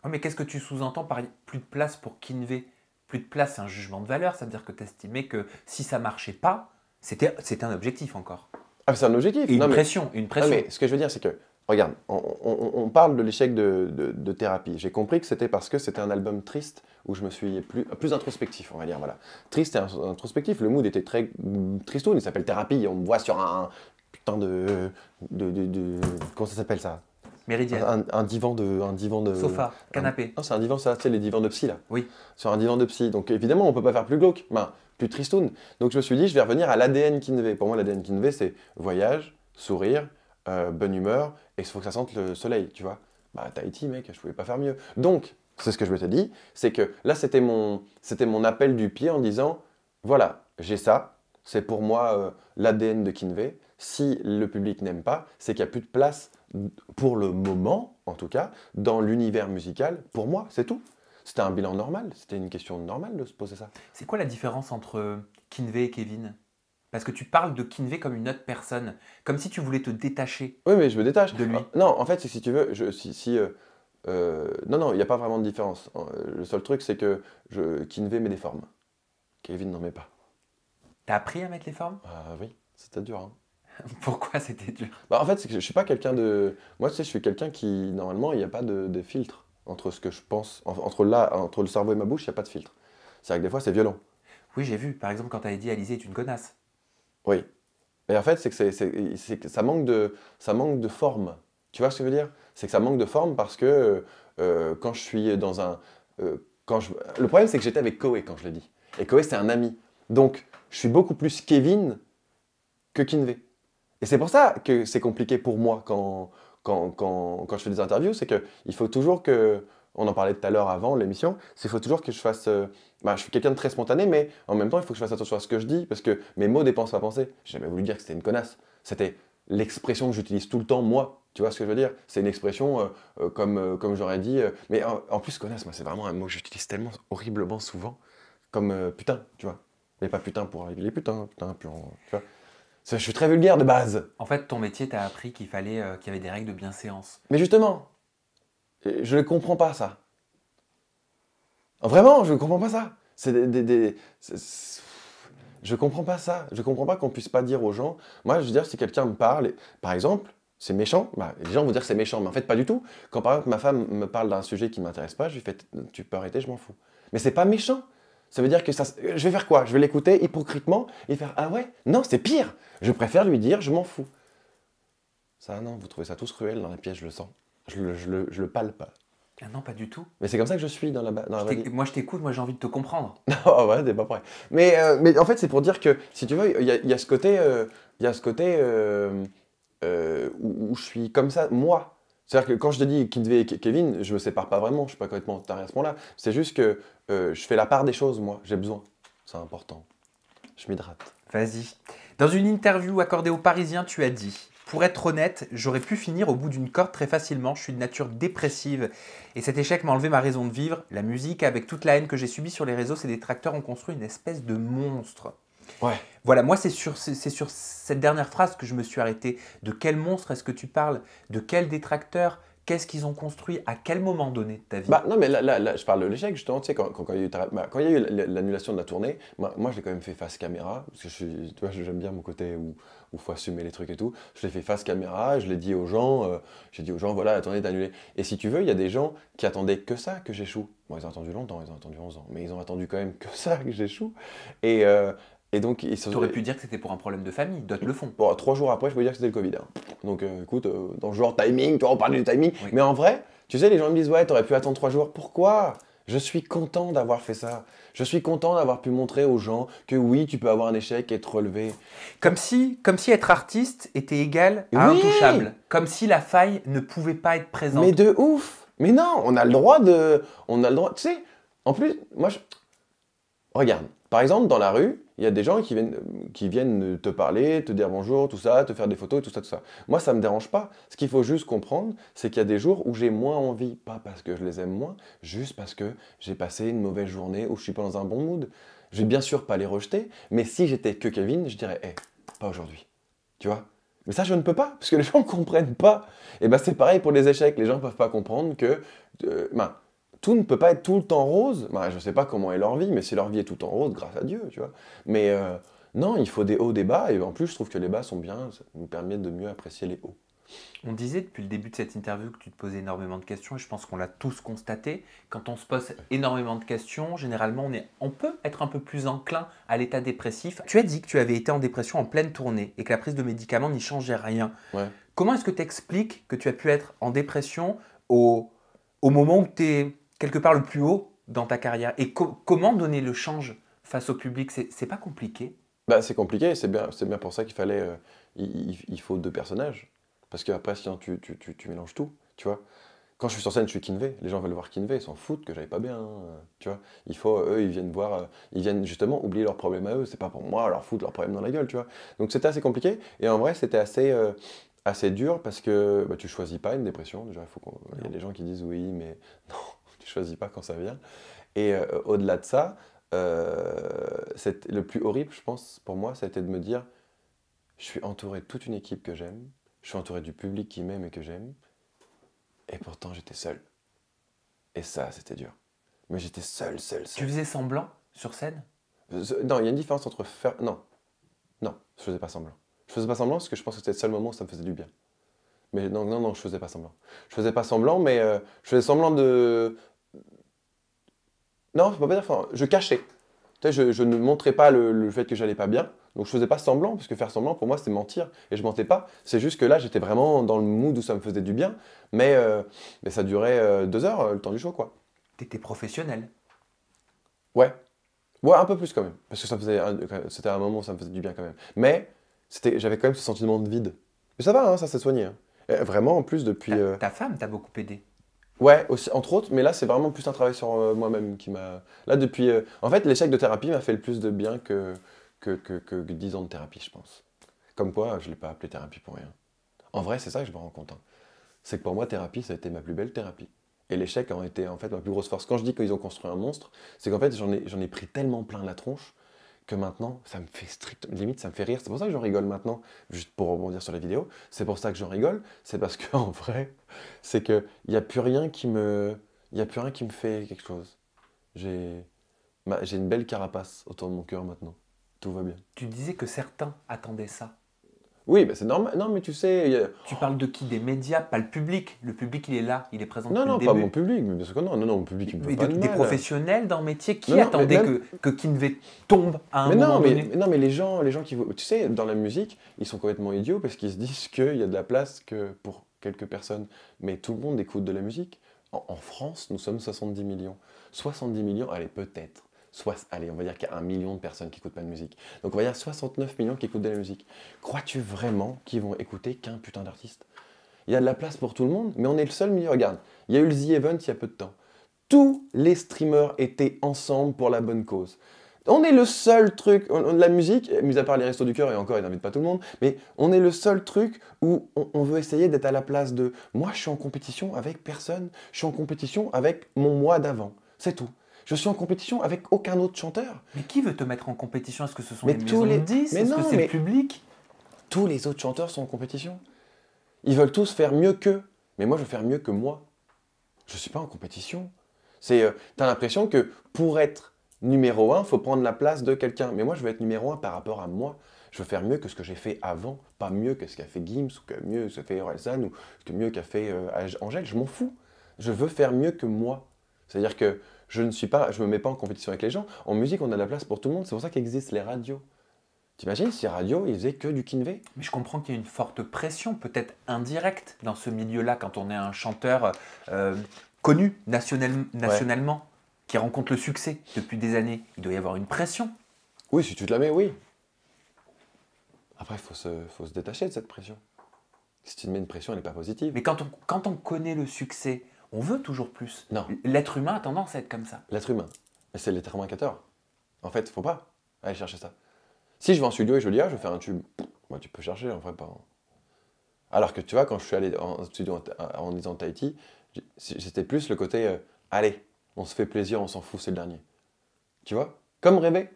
Oh, mais qu'est-ce que tu sous-entends par plus de place pour Kinvey? Plus de place, c'est un jugement de valeur, c'est-à-dire que tu estimais que si ça marchait pas, c'était un objectif encore. Ah, c'est un objectif. Et une Non, mais, pression, une non, pression. mais ce que je veux dire, c'est que, regarde, on parle de l'échec de thérapie. J'ai compris que c'était parce que c'était un album triste où je me suis plus introspectif, on va dire, voilà. Triste et introspectif, le mood était très tristoun, il s'appelle Thérapie, on me voit sur un putain comment ça s'appelle ça? Méridienne. Un divan de... Sofa, canapé. Non, c'est un divan, ça, tu sais, les divans de psy, là. Oui. Sur un divan de psy. Donc évidemment, on peut pas faire plus glauque, plus tristoun. Donc je me suis dit, je vais revenir à l'ADN Kinvey. Pour moi, l'ADN Kinvey, c'est voyage, sourire, bonne humeur, et il faut que ça sente le soleil, tu vois. Bah, Tahiti, mec, je pouvais pas faire mieux. Donc, c'est ce que je m'étais dit, c'est que là, c'était mon appel du pied en disant, voilà, j'ai ça, c'est pour moi l'ADN de Kinvey. Si le public n'aime pas, c'est qu'il n'y a plus de place, pour le moment, en tout cas, dans l'univers musical, pour moi, c'est tout. C'était un bilan normal, c'était une question normale de se poser ça. C'est quoi la différence entre Kinvey et Kevin? Parce que tu parles de Kinvey comme une autre personne, comme si tu voulais te détacher. Oui, mais je me détache de lui. Non, en fait, c'est si tu veux, non, il n'y a pas vraiment de différence. Le seul truc, c'est que Kinvey met des formes. Kevin n'en met pas. T'as appris à mettre les formes? Oui, c'était dur, hein. Pourquoi c'était dur? Bah, en fait, c'est que je suis pas quelqu'un de... Moi, tu sais, je suis quelqu'un qui, normalement, il n'y a pas de filtre entre ce que je pense. Entre le cerveau et ma bouche, il n'y a pas de filtre. C'est-à-dire que des fois, c'est violent. Oui, j'ai vu. Par exemple, quand t'avais dit Alizé est une connasse. Oui. Mais en fait, c'est que ça manque de forme. Tu vois ce que je veux dire? C'est que ça manque de forme parce que quand je suis dans un... Le problème, c'est que j'étais avec Koé quand je l'ai dit. Et Koé, c'est un ami. Donc, je suis beaucoup plus Kevin que Kinvey. Et c'est pour ça que c'est compliqué pour moi quand je fais des interviews, c'est qu'il faut toujours que... On en parlait tout à l'heure avant l'émission, il faut toujours que je fasse... je suis quelqu'un de très spontané, mais en même temps, il faut que je fasse attention à ce que je dis, parce que mes mots dépensent ma pensée. J'ai jamais voulu dire que c'était une connasse. C'était l'expression que j'utilise tout le temps, moi. Tu vois ce que je veux dire? C'est une expression comme j'aurais dit... mais en plus, connasse, moi, c'est vraiment un mot que j'utilise tellement horriblement souvent, comme putain, tu vois. Mais pas putain pour les putains, putain, tu vois. Je suis très vulgaire de base. En fait, ton métier t'a appris qu'il y avait des règles de bienséance. Mais justement, je ne comprends pas ça. Vraiment, je ne comprends pas ça. Je comprends pas ça. Je comprends pas qu'on puisse pas dire aux gens. Moi, je veux dire, si quelqu'un me parle, par exemple, c'est méchant, les gens vont dire que c'est méchant, mais en fait, pas du tout. Quand par exemple ma femme me parle d'un sujet qui m'intéresse pas, je lui fais tu peux arrêter, je m'en fous. Mais c'est pas méchant. Ça veut dire que je vais faire quoi? Je vais l'écouter hypocritement et faire ah ouais? Non, c'est pire. Je préfère lui dire je m'en fous. Ça, non, vous trouvez ça tous cruel dans la pièce, je le sens. Je le palpe. Ah non, pas du tout. Mais c'est comme ça que je suis dans la vie. Moi, je t'écoute, moi, j'ai envie de te comprendre. Oh ouais, t'es pas prêt. Mais en fait, c'est pour dire que, si tu veux, il y a ce côté, où je suis comme ça, moi. C'est-à-dire que quand je te dis Kinvey et Kevin, je me sépare pas vraiment, je suis pas complètement taré à ce moment-là. C'est juste que je fais la part des choses, moi. J'ai besoin. C'est important. Je m'hydrate. Vas-y. Dans une interview accordée aux Parisiens, tu as dit « Pour être honnête, j'aurais pu finir au bout d'une corde très facilement. Je suis de nature dépressive et cet échec m'a enlevé ma raison de vivre. La musique, avec toute la haine que j'ai subie sur les réseaux, ces détracteurs ont construit une espèce de monstre. » Ouais. Voilà, moi c'est sur cette dernière phrase que je me suis arrêté. De quel monstre est-ce que tu parles? De quel détracteur? Qu'est-ce qu'ils ont construit? À quel moment donné de ta vie? Non, mais là, je parle de l'échec, justement, tu sais, quand il y a eu l'annulation de la tournée, moi, je l'ai quand même fait face caméra, parce que tu vois, j'aime bien mon côté où il faut assumer les trucs et tout. Je l'ai fait face caméra, je l'ai dit aux gens, voilà, la tournée est annulée. Et si tu veux, il y a des gens qui attendaient que ça, que j'échoue. Bon, ils ont attendu longtemps, ils ont attendu 11 ans, mais ils ont attendu quand même que ça, que j'échoue. Et donc, tu aurais pu dire que c'était pour un problème de famille, d'autres le font. Bon, 3 jours après, je peux dire que c'était le Covid. Hein. Donc, écoute, dans le genre timing, tu vois, on parlait du timing. Oui. Mais en vrai, tu sais, les gens me disent, ouais, t'aurais pu attendre 3 jours. Pourquoi? Je suis content d'avoir fait ça. Je suis content d'avoir pu montrer aux gens que oui, tu peux avoir un échec et être relevé. Comme si être artiste était égal à intouchable. Comme si la faille ne pouvait pas être présente. Mais de ouf! Mais non, on a le droit, tu sais, en plus, moi, regarde, Par exemple, dans la rue, il y a des gens qui viennent te parler, te dire bonjour, tout ça, te faire des photos, tout ça, tout ça. Moi, ça me dérange pas. Ce qu'il faut juste comprendre, c'est qu'il y a des jours où j'ai moins envie, pas parce que je les aime moins, juste parce que j'ai passé une mauvaise journée où je suis pas dans un bon mood. Je vais bien sûr pas les rejeter, mais si j'étais que Kevin, je dirais, pas aujourd'hui. Tu vois? Mais ça, je ne peux pas, parce que les gens ne comprennent pas. Et ben, c'est pareil pour les échecs. Les gens ne peuvent pas comprendre que tout ne peut pas être tout le temps rose. Je ne sais pas comment est leur vie, mais si leur vie est tout le temps rose, grâce à Dieu, tu vois. Mais non, il faut des hauts, des bas, et en plus, je trouve que les bas sont bien, ça nous permet de mieux apprécier les hauts. On disait depuis le début de cette interview que tu te posais énormément de questions et je pense qu'on l'a tous constaté. Quand on se pose énormément de questions, généralement on peut être un peu plus enclin à l'état dépressif. Tu as dit que tu avais été en dépression en pleine tournée et que la prise de médicaments n'y changeait rien. Ouais. Comment est-ce que tu expliques que tu as pu être en dépression au moment où tu es quelque part le plus haut dans ta carrière? Et comment donner le change face au public? C'est pas compliqué? C'est compliqué, c'est bien pour ça qu'il fallait, il faut deux personnages. Parce qu'après, sinon, tu mélanges tout, tu vois. Quand je suis sur scène, je suis Kinvey. Les gens veulent voir Kinvey, ils s'en foutent que j'aille pas bien, tu vois. Eux, ils viennent voir, ils viennent justement oublier leurs problèmes à eux. C'est pas pour moi leur foutre leurs problèmes dans la gueule, tu vois. Donc c'était assez compliqué. Et en vrai, c'était assez dur parce que tu choisis pas une dépression. Déjà, il y a des gens qui disent oui, mais non, tu choisis pas quand ça vient. Et au-delà de ça, le plus horrible, je pense, pour moi, ça a été de me dire, je suis entouré de toute une équipe que j'aime. Je suis entouré du public qui m'aime et que j'aime. Et pourtant, j'étais seul. Et ça, c'était dur. Mais j'étais seul. Tu faisais semblant sur scène? Non, il y a une différence entre faire... Non, je faisais pas semblant. Je faisais pas semblant parce que je pense que c'était le seul moment où ça me faisait du bien. Mais non, je faisais pas semblant. Je faisais pas semblant, mais je faisais semblant de... Non, je peux pas dire... Enfin, je cachais. Tu sais, je ne montrais pas le fait que j'allais pas bien. Donc je faisais pas semblant, parce que faire semblant, pour moi, c'était mentir. Et je mentais pas. C'est juste que là, j'étais vraiment dans le mood où ça me faisait du bien. Mais ça durait 2 heures, le temps du show, quoi. T'étais professionnel. Ouais. Ouais, un peu plus quand même. Parce que c'était un moment où ça me faisait du bien quand même. Mais j'avais quand même ce sentiment de vide. Mais ça va, hein, ça s'est soigné. Hein. Et vraiment, en plus, depuis... Ta femme t'a beaucoup aidé. Ouais, aussi, entre autres, mais là, c'est vraiment plus un travail sur moi-même qui m'a... Là, depuis... En fait, l'échec de thérapie m'a fait le plus de bien que 10 ans de thérapie, je pense. Comme quoi, je ne l'ai pas appelé thérapie pour rien. En vrai, c'est ça que je me rends compte. Hein. C'est que pour moi, thérapie, ça a été ma plus belle thérapie. Et l'échec a été en fait ma plus grosse force. Quand je dis qu'ils ont construit un monstre, c'est qu'en fait, j'en ai pris tellement plein la tronche que maintenant, ça me fait limite, ça me fait rire. C'est pour ça que j'en rigole maintenant, juste pour rebondir sur la vidéo. C'est pour ça que j'en rigole. C'est parce qu'en vrai, c'est qu'il n'y a plus rien qui me... Il y a plus rien qui me fait quelque chose. J'ai une belle carapace autour de mon cœur maintenant. Tout va bien. Tu disais que certains attendaient ça. Oui, c'est normal. Non, mais tu sais... Tu parles de qui? Des médias, pas le public. Le public, il est là, il est présent depuis le Non, début. pas mon public, mais bien sûr que non. Non, mon public, il me fait pas de mal. Des professionnels dans le métier qui attendaient que Kinvey tombe à un moment donné. Non, mais les gens qui... Tu sais, dans la musique, ils sont complètement idiots parce qu'ils se disent qu'il y a de la place que pour quelques personnes. Mais tout le monde écoute de la musique. En France, nous sommes 70 millions. 70 millions, allez, peut-être. Allez, on va dire qu'il y a 1 million de personnes qui n'écoutent pas de musique. Donc on va dire 69 millions qui écoutent de la musique. Crois-tu vraiment qu'ils vont écouter qu'un putain d'artiste? Il y a de la place pour tout le monde, mais on est le seul milieu. Regarde, il y a eu le The Event il y a peu de temps. Tous les streamers étaient ensemble pour la bonne cause. On est le seul truc, la musique, mis à part les Restos du Cœur, et encore, ils n'invitent pas tout le monde, mais on est le seul truc où on veut essayer d'être à la place de « moi, je suis en compétition avec personne, je suis en compétition avec mon moi d'avant, c'est tout ». Je suis en compétition avec aucun autre chanteur. Mais qui veut te mettre en compétition? Est-ce que ce sont les maisons de disques? Est-ce que c'est le public? Tous les autres chanteurs sont en compétition. Ils veulent tous faire mieux qu'eux. Mais moi, je veux faire mieux que moi. Je ne suis pas en compétition. T'as l'impression que pour être numéro 1, il faut prendre la place de quelqu'un. Mais moi, je veux être numéro 1 par rapport à moi. Je veux faire mieux que ce que j'ai fait avant. Pas mieux que ce qu'a fait Gims, ou que mieux que ce qu'a fait Orelsan, ou que mieux qu'a fait Angèle. Je m'en fous. Je veux faire mieux que moi. C'est-à-dire que je me mets pas en compétition avec les gens. En musique, on a de la place pour tout le monde. C'est pour ça qu'existent les radios. T'imagines si radio, ils faisaient que du Kinvey? Mais je comprends qu'il y a une forte pression, peut-être indirecte, dans ce milieu-là, quand on est un chanteur connu nationalement, qui rencontre le succès depuis des années. Il doit y avoir une pression. Oui, si tu te la mets, oui. Après, il faut se détacher de cette pression. Si tu te mets une pression, elle n'est pas positive. Mais quand on connaît le succès, on veut toujours plus. Non. L'être humain a tendance à être comme ça. L'être humain. C'est l'être humain. En fait, faut pas aller chercher ça. Si je vais en studio et je dis, ah, je vais faire un tube, moi, tu peux chercher, en vrai, pas. Alors que tu vois, quand je suis allé en studio en disant Tahiti, c'était plus le côté, allez, on se fait plaisir, on s'en fout, c'est le dernier. Tu vois? Comme rêver.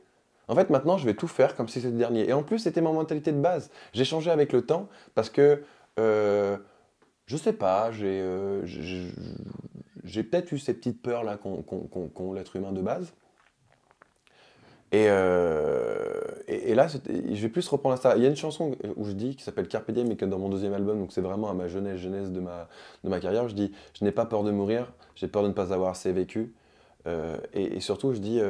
En fait, maintenant, je vais tout faire comme si c'était le dernier. Et en plus, c'était ma mentalité de base. J'ai changé avec le temps parce que, je sais pas, j'ai peut-être eu ces petites peurs-là qu'ont l'être humain de base. Et là, je vais plus reprendre à ça. Il y a une chanson où je dis, qui s'appelle Carpe Diem, mais que dans mon deuxième album, donc c'est vraiment à ma jeunesse de ma carrière, je dis, je n'ai pas peur de mourir, j'ai peur de ne pas avoir assez vécu. Et surtout, je dis,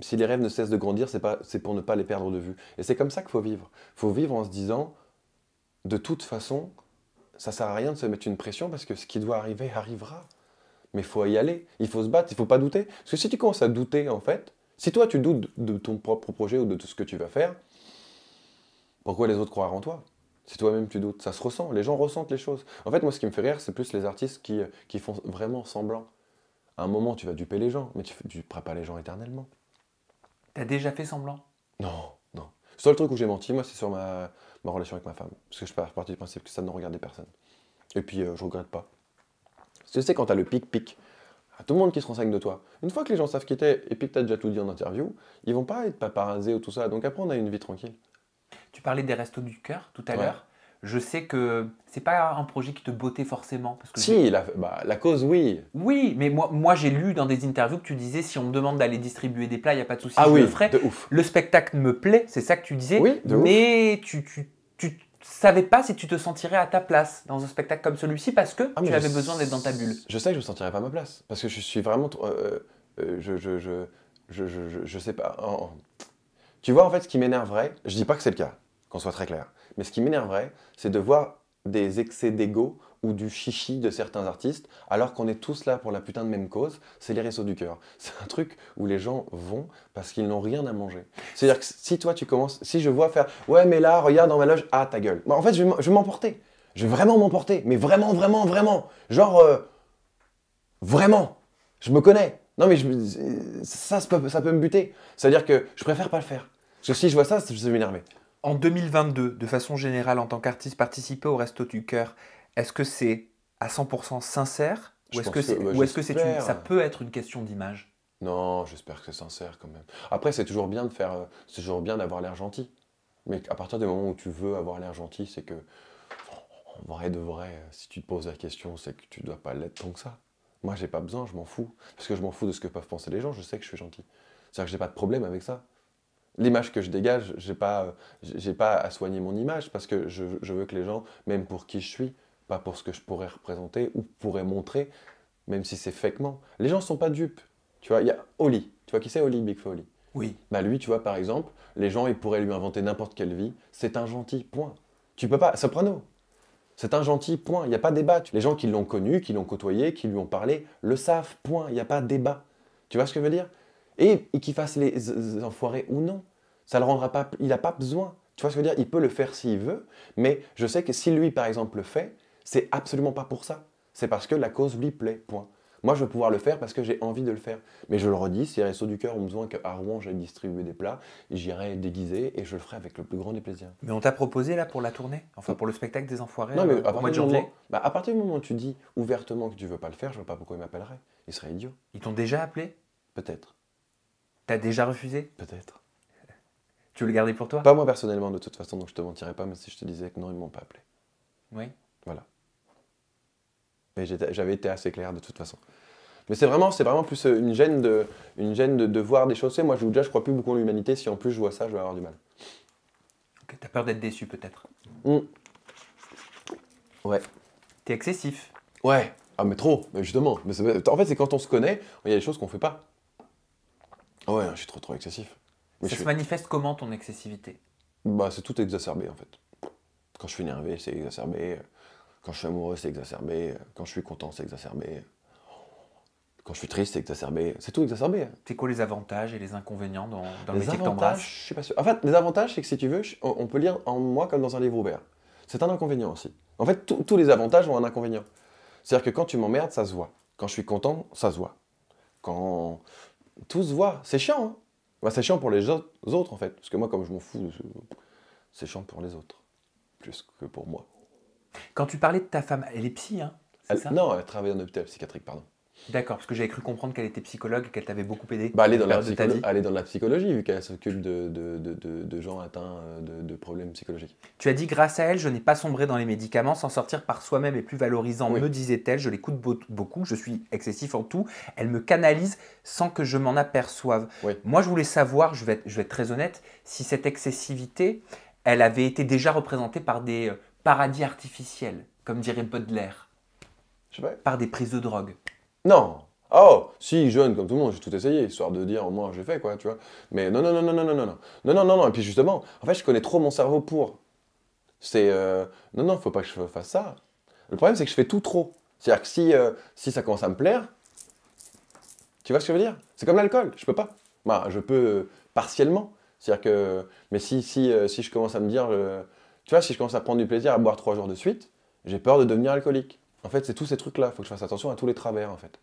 si les rêves ne cessent de grandir, c'est pour ne pas les perdre de vue. Et c'est comme ça qu'il faut vivre. Il faut vivre en se disant, de toute façon, ça sert à rien de se mettre une pression parce que ce qui doit arriver arrivera. Mais il faut y aller, il faut se battre, il ne faut pas douter. Parce que si tu commences à douter, en fait, si toi tu doutes de ton propre projet ou de tout ce que tu vas faire, pourquoi les autres croiront en toi? Si toi-même tu doutes, ça se ressent, les gens ressentent les choses. En fait, moi ce qui me fait rire, c'est plus les artistes qui font vraiment semblant. À un moment, tu vas duper les gens, mais tu ne duperas pas les gens éternellement. T'as déjà fait semblant? Non, non. Le seul truc où j'ai menti, moi, c'est sur ma relation avec ma femme. Parce que je pars partie du principe que ça ne regardait personne. Et puis, je regrette pas. Parce que tu sais, quand tu as le pic-pic, à tout le monde qui se renseigne de toi, une fois que les gens savent qui t'es, et puis que tu as déjà tout dit en interview, ils vont pas être paparazés ou tout ça. Donc après, on a une vie tranquille. Tu parlais des Restos du Cœur tout à Ouais. l'heure. Je sais que c'est pas un projet qui te bottait forcément. Parce que Si, la cause, oui. oui, mais moi j'ai lu dans des interviews que tu disais si on me demande d'aller distribuer des plats, il n'y a pas de souci, Ah je oui, le ferai. de ouf. Le spectacle me plaît, c'est ça que tu disais. Oui, de ouf. Mais tu savais pas si tu te sentirais à ta place dans un spectacle comme celui-ci parce que Ah, mais tu avais besoin d'être dans ta bulle. Je sais que je me sentirais pas à ma place. Parce que je suis vraiment. Je sais pas. Tu vois, en fait, ce qui m'énerverait, je dis pas que c'est le cas, qu'on soit très clair, mais ce qui m'énerverait, c'est de voir des excès d'ego ou du chichi de certains artistes, alors qu'on est tous là pour la putain de même cause, c'est les Restos du Cœur. C'est un truc où les gens vont parce qu'ils n'ont rien à manger. C'est-à-dire que si toi tu commences, si je vois faire, ouais mais là, regarde dans ma loge, ah ta gueule. Bah, en fait, je vais m'emporter. Je vais vraiment m'emporter, mais vraiment, vraiment, vraiment. Genre, vraiment. Je me connais. Non mais ça peut me buter. C'est-à-dire que je préfère pas le faire. Parce que si je vois ça, je vais m'énerver. En 2022, de façon générale, en tant qu'artiste, participer au Resto du Cœur, est-ce que c'est à 100% sincère Je ou est-ce pense que, que, bah, ou est-ce que j'espère. ça peut être une question d'image? Non, j'espère que c'est sincère quand même. Après, c'est toujours bien de faire, c'est toujours bien d'avoir l'air gentil. Mais à partir du moment où tu veux avoir l'air gentil, c'est que, en vrai de vrai, si tu te poses la question, c'est que tu dois pas l'être tant que ça. Moi, j'ai pas besoin, je m'en fous. Parce que je m'en fous de ce que peuvent penser les gens, je sais que je suis gentil. C'est-à-dire que j'ai pas de problème avec ça. L'image que je dégage, j'ai pas à soigner mon image parce que je veux que les gens, même pour qui je suis, pas pour ce que je pourrais représenter ou pourrais montrer, même si c'est fakement. Les gens sont pas dupes. Tu vois, il y a Oli. Tu vois qui c'est Oli, Big Flo Oli? Oui. Bah lui, tu vois, par exemple, les gens, ils pourraient lui inventer n'importe quelle vie. C'est un gentil, point. Tu peux pas. Soprano. C'est un gentil, point. Il n'y a pas débat. Les gens qui l'ont connu, qui l'ont côtoyé, qui lui ont parlé, le savent, point. Il n'y a pas débat. Tu vois ce que je veux dire? Et qu'il fasse les enfoirés ou non. Ça le rendra pas. Il n'a pas besoin. Tu vois ce que je veux dire? Il peut le faire s'il veut, mais je sais que si lui, par exemple, le fait, c'est absolument pas pour ça. C'est parce que la cause lui plaît, point. Moi, je veux pouvoir le faire parce que j'ai envie de le faire. Mais je le redis, si les Restos du Cœur ont besoin qu'à Rouen, j'aille distribuer des plats, j'irai déguisé et je le ferai avec le plus grand des plaisirs. Mais on t'a proposé là pour la tournée? Enfin pour le spectacle des Enfoirés Non, mais au mois de janvier? à partir du moment où tu dis ouvertement que tu veux pas le faire, je vois pas pourquoi il m'appellerait. Il serait idiot. Ils t'ont déjà appelé? Peut-être. T'as déjà refusé? Peut-être. Tu veux le garder pour toi? Pas moi personnellement, de toute façon, donc je te mentirais pas, même si je te disais que non, ils m'ont pas appelé. Oui. Voilà. Mais j'avais été assez clair de toute façon. Mais c'est vraiment plus une gêne de voir des choses. Tu sais, moi, je crois plus beaucoup en l'humanité. Si en plus je vois ça, je vais avoir du mal. Ok, t'as peur d'être déçu peut-être? Ouais. T'es excessif. Ouais. Ah, mais trop, mais justement. Mais en fait, c'est quand on se connaît, il y a des choses qu'on fait pas. Ah ouais, je suis trop excessif. Mais Ça se manifeste comment ton excessivité? Bah, c'est tout exacerbé en fait. Quand je suis énervé, c'est exacerbé. Quand je suis amoureux, c'est exacerbé. Quand je suis content, c'est exacerbé. Quand je suis triste, c'est exacerbé. C'est tout exacerbé. C'est quoi les avantages et les inconvénients dans le Les métier que avantages, t'embrasses? je suis pas sûr. En fait, les avantages, c'est que si tu veux, on peut lire en moi comme dans un livre ouvert. C'est un inconvénient aussi. En fait, tous les avantages ont un inconvénient. C'est-à-dire que quand tu m'emmerdes, ça se voit. Quand je suis content, ça se voit. Quand tout se voit, c'est chiant. Hein, Bah, c'est chiant pour les autres, en fait. Parce que moi, comme je m'en fous, c'est chiant pour les autres. Plus que pour moi. Quand tu parlais de ta femme, elle est psy, hein, c'est ça? Non, elle travaille en hôpital psychiatrique, pardon. D'accord, parce que j'avais cru comprendre qu'elle était psychologue et qu'elle t'avait beaucoup aidé Bah, elle est à dans la la période de ta vie. elle est dans la psychologie, vu qu'elle s'occupe de gens atteints de problèmes psychologiques. Tu as dit, grâce à elle, je n'ai pas sombré dans les médicaments. S'en sortir par soi-même est plus valorisant, Oui. me disait-elle. Je l'écoute beaucoup, je suis excessif en tout. Elle me canalise sans que je m'en aperçoive. Oui. Moi, je voulais savoir, je vais être très honnête, si cette excessivité, elle avait été déjà représentée par des paradis artificiels, comme dirait Baudelaire, Je sais pas. par des prises de drogue. Non. Oh, si, jeune, comme tout le monde, j'ai tout essayé, histoire de dire, au moins, j'ai fait, quoi, tu vois. Mais non, non, non, non, non, non, non, non, non, non, non, non, et puis justement, en fait, je connais trop mon cerveau pour. C'est, non, non, faut pas que je fasse ça. Le problème, c'est que je fais tout trop. C'est-à-dire que si ça commence à me plaire, tu vois ce que je veux dire? C'est comme l'alcool, je peux pas. Bah, je peux partiellement. C'est-à-dire que, mais si je commence à me dire, tu vois, si je commence à prendre du plaisir à boire 3 jours de suite, j'ai peur de devenir alcoolique. En fait, c'est tous ces trucs-là, faut que je fasse attention à tous les travers, en fait.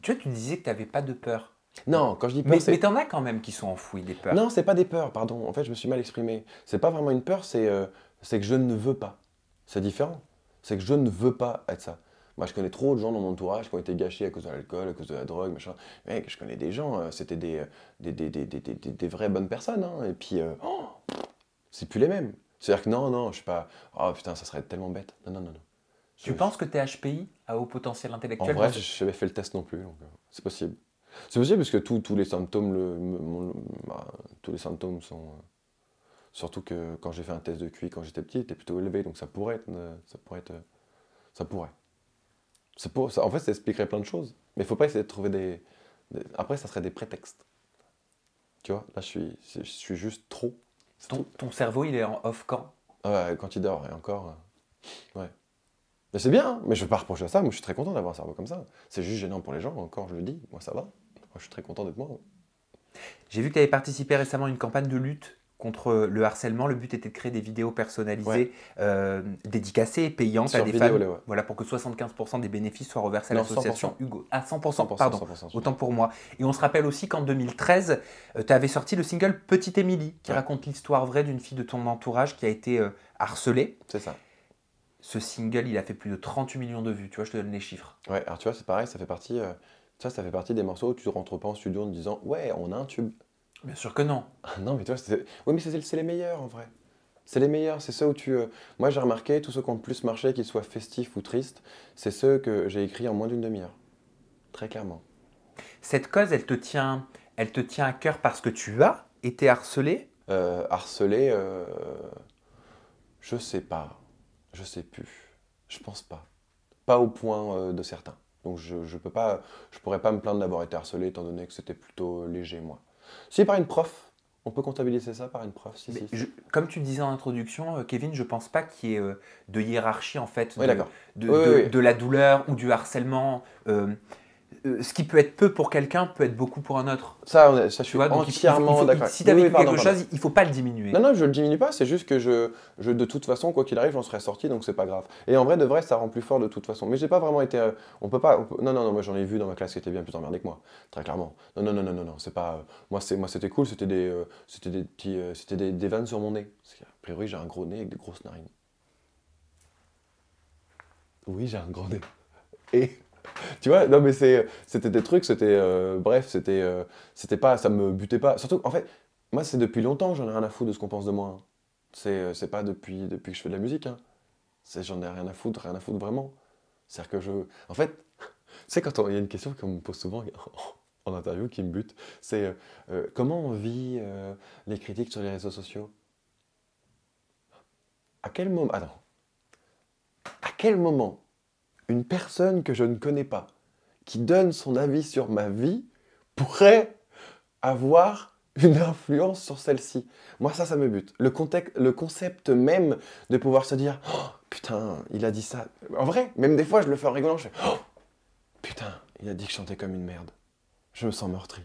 Tu vois, tu disais que tu n'avais pas de peur. Non, quand je dis peur, Mais c'est... t'en as quand même qui sont enfouis, des peurs. Non, c'est pas des peurs, pardon. En fait, je me suis mal exprimé. C'est pas vraiment une peur, c'est que je ne veux pas. C'est différent. C'est que je ne veux pas être ça. Moi, je connais trop de gens dans mon entourage qui ont été gâchés à cause de l'alcool, à cause de la drogue, machin. Mec, je connais des gens, c'était des vraies bonnes personnes, hein. Et puis, c'est plus les mêmes. C'est-à-dire que non, non, je suis pas... Oh putain, ça serait tellement bête. Non, non, non, non. Tu penses que tu es HPI, à haut potentiel En intellectuel? vrai, je n'avais jamais fait le test non plus, donc c'est possible. C'est possible parce que tous les symptômes, tous les symptômes sont... surtout que quand j'ai fait un test de QI quand j'étais petit, il était plutôt élevé, donc ça pourrait être... ça pourrait. En fait, ça expliquerait plein de choses. Mais il ne faut pas essayer de trouver Après, ça serait des prétextes. Tu vois, là, je suis juste trop. Ton cerveau, il est en off quand? Ouais, quand il dort, et encore... ouais. Mais c'est bien, hein, mais je ne veux pas reprocher à ça. Moi, je suis très content d'avoir un cerveau comme ça. C'est juste gênant pour les gens, encore, je le dis. Moi, ça va. Moi, je suis très content d'être moi. J'ai vu que tu avais participé récemment à une campagne de lutte contre le harcèlement. Le but était de créer des vidéos personnalisées, dédicacées, payantes Sur à des vidéo, femmes. là, ouais. Voilà, pour que 75% des bénéfices soient reversés à Non, l'association 100%. Hugo. Ah, 100%, 100%, pardon. 100%. Autant pour moi. Et on se rappelle aussi qu'en 2013, tu avais sorti le single Petite Émilie, qui raconte l'histoire vraie d'une fille de ton entourage qui a été harcelée. C'est ça. Ce single, il a fait plus de 38 millions de vues. Tu vois, je te donne les chiffres. Ouais, alors tu vois, c'est pareil, ça fait partie des morceaux où tu ne rentres pas en studio en te disant « Ouais, on a un tube ». Bien sûr que non. Non, mais tu vois, oui, mais c'est les meilleurs en vrai. C'est les meilleurs, c'est ceux où moi, j'ai remarqué, tous ceux qui ont le plus marché, qu'ils soient festifs ou tristes, c'est ceux que j'ai écrits en moins d'une demi-heure. Très clairement. Cette cause, elle te tient à cœur parce que tu as été harcelé? Harcelé, je sais pas. Je sais plus. Je pense pas. Pas au point de certains. Donc je pourrais pas me plaindre d'avoir été harcelé étant donné que c'était plutôt léger, moi. Si par une prof, on peut comptabiliser ça par une prof, si. Comme tu disais en introduction, Kevin, je pense pas qu'il y ait de hiérarchie en fait Oui, d'accord. de la douleur ou du harcèlement. Ce qui peut être peu pour quelqu'un peut être beaucoup pour un autre. Ça je suis vois, donc entièrement d'accord. Si tu as vécu quelque chose, il ne faut pas le diminuer. Non, non, je ne le diminue pas, c'est juste que de toute façon, quoi qu'il arrive, j'en serais sorti, donc c'est pas grave. Et en vrai, de vrai, ça rend plus fort de toute façon. Mais j'ai pas vraiment été... Non, non, non, moi j'en ai vu dans ma classe qui était bien plus emmerdé que moi, très clairement. Non, non, non, non, non, non, c'est pas... Moi, c'était cool, c'était des vannes sur mon nez. Parce a priori, j'ai un gros nez avec des grosses narines. Oui, j'ai un gros nez. Et... Tu vois, non mais c'était des trucs, bref, c'était pas, ça me butait pas. Surtout, en fait, moi c'est depuis longtemps que j'en ai rien à foutre de ce qu'on pense de moi. Hein. C'est pas depuis que je fais de la musique. Hein. J'en ai rien à foutre vraiment. C'est-à-dire que en fait, tu sais, il y a une question qu'on me pose souvent en interview qui me bute, c'est comment on vit les critiques sur les réseaux sociaux? À quel moment... Attends. À quel moment une personne que je ne connais pas, qui donne son avis sur ma vie, pourrait avoir une influence sur celle-ci? Moi, ça me bute. Le concept même de pouvoir se dire « Oh, putain, il a dit ça. » En vrai, même des fois, je le fais en rigolant, je fais « Oh, putain, il a dit que je chantais comme une merde. Je me sens meurtri. »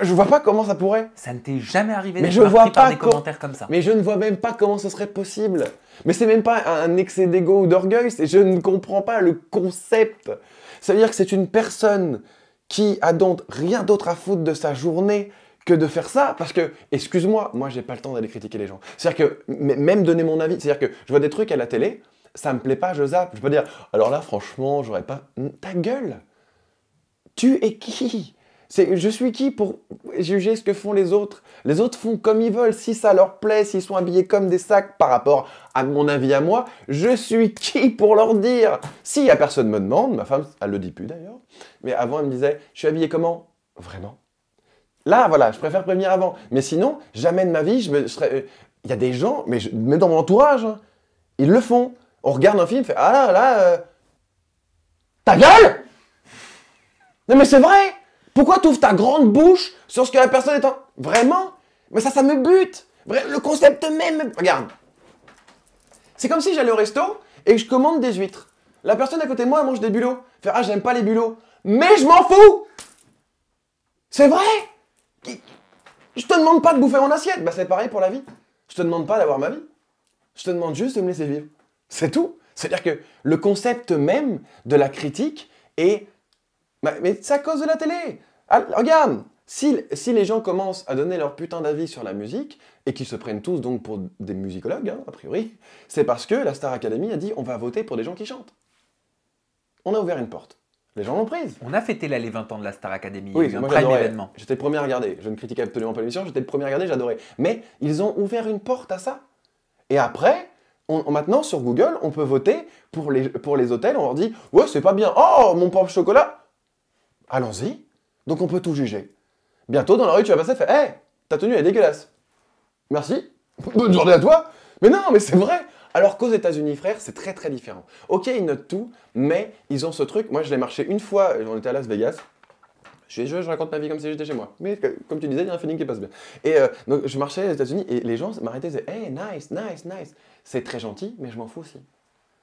Je vois pas comment ça pourrait. Ça ne t'est jamais arrivé d'être meurtri par des commentaires comme ça. Mais je ne vois même pas comment ce serait possible. Mais c'est même pas un excès d'ego ou d'orgueil, je ne comprends pas le concept. Ça veut dire que c'est une personne qui a donc rien d'autre à foutre de sa journée que de faire ça, parce que, excuse-moi, moi j'ai pas le temps d'aller critiquer les gens. C'est-à-dire que, même donner mon avis, c'est-à-dire que je vois des trucs à la télé, ça me plaît pas, je zappe. Je peux dire, alors là, franchement, j'aurais pas. Ta gueule! Tu es qui? Je suis qui pour juger ce que font les autres? Les autres font comme ils veulent. Si ça leur plaît, s'ils sont habillés comme des sacs par rapport à mon avis à moi, je suis qui pour leur dire? Si y a personne me demande, ma femme, elle le dit plus d'ailleurs, mais avant elle me disait, je suis habillé comment? Vraiment? Là, voilà, je préfère prévenir avant. Mais sinon, jamais de ma vie, je serais. Il y a des gens, mais dans mon entourage, hein, ils le font. On regarde un film, fait ah là, ta gueule! Non mais c'est vrai! Pourquoi tu ouvres ta grande bouche sur ce que la personne est en. Vraiment? Mais ça me bute! Le concept même. Regarde. C'est comme si j'allais au resto et que je commande des huîtres. La personne à côté de moi, elle mange des bulots. Fait ah, j'aime pas les bulots. Mais je m'en fous! C'est vrai! Je te demande pas de bouffer mon assiette. Bah c'est pareil pour la vie. Je te demande pas d'avoir ma vie. Je te demande juste de me laisser vivre. C'est tout. C'est-à-dire que le concept même de la critique est... Mais c'est à cause de la télé. Ah, regarde, si les gens commencent à donner leur putain d'avis sur la musique, et qu'ils se prennent tous donc pour des musicologues, hein, a priori, c'est parce que la Star Academy a dit on va voter pour des gens qui chantent. On a ouvert une porte. Les gens l'ont prise. On a fêté là les 20 ans de la Star Academy. Oui, moi j'adorais. Événement. J'étais le premier à regarder. Je ne critiquais absolument pas l'émission, j'étais le premier à regarder, j'adorais. Mais ils ont ouvert une porte à ça. Et après, maintenant sur Google, on peut voter pour les hôtels. On leur dit ouais, c'est pas bien. Oh, mon pauvre chocolat. Allons-y. Donc on peut tout juger. Bientôt dans la rue, tu vas passer et faire hé, ta tenue est dégueulasse. Merci. Bonne journée à toi. Mais non, mais c'est vrai. Alors qu'aux États-Unis, frère, c'est très très différent. Ok, ils notent tout, mais ils ont ce truc. Moi, je l'ai marché une fois, on était à Las Vegas. Je raconte ma vie comme si j'étais chez moi. Mais comme tu disais, il y a un feeling qui passe bien. Et donc, je marchais aux États-Unis et les gens m'arrêtaient et disaient hey, nice, nice, nice. C'est très gentil, mais je m'en fous aussi.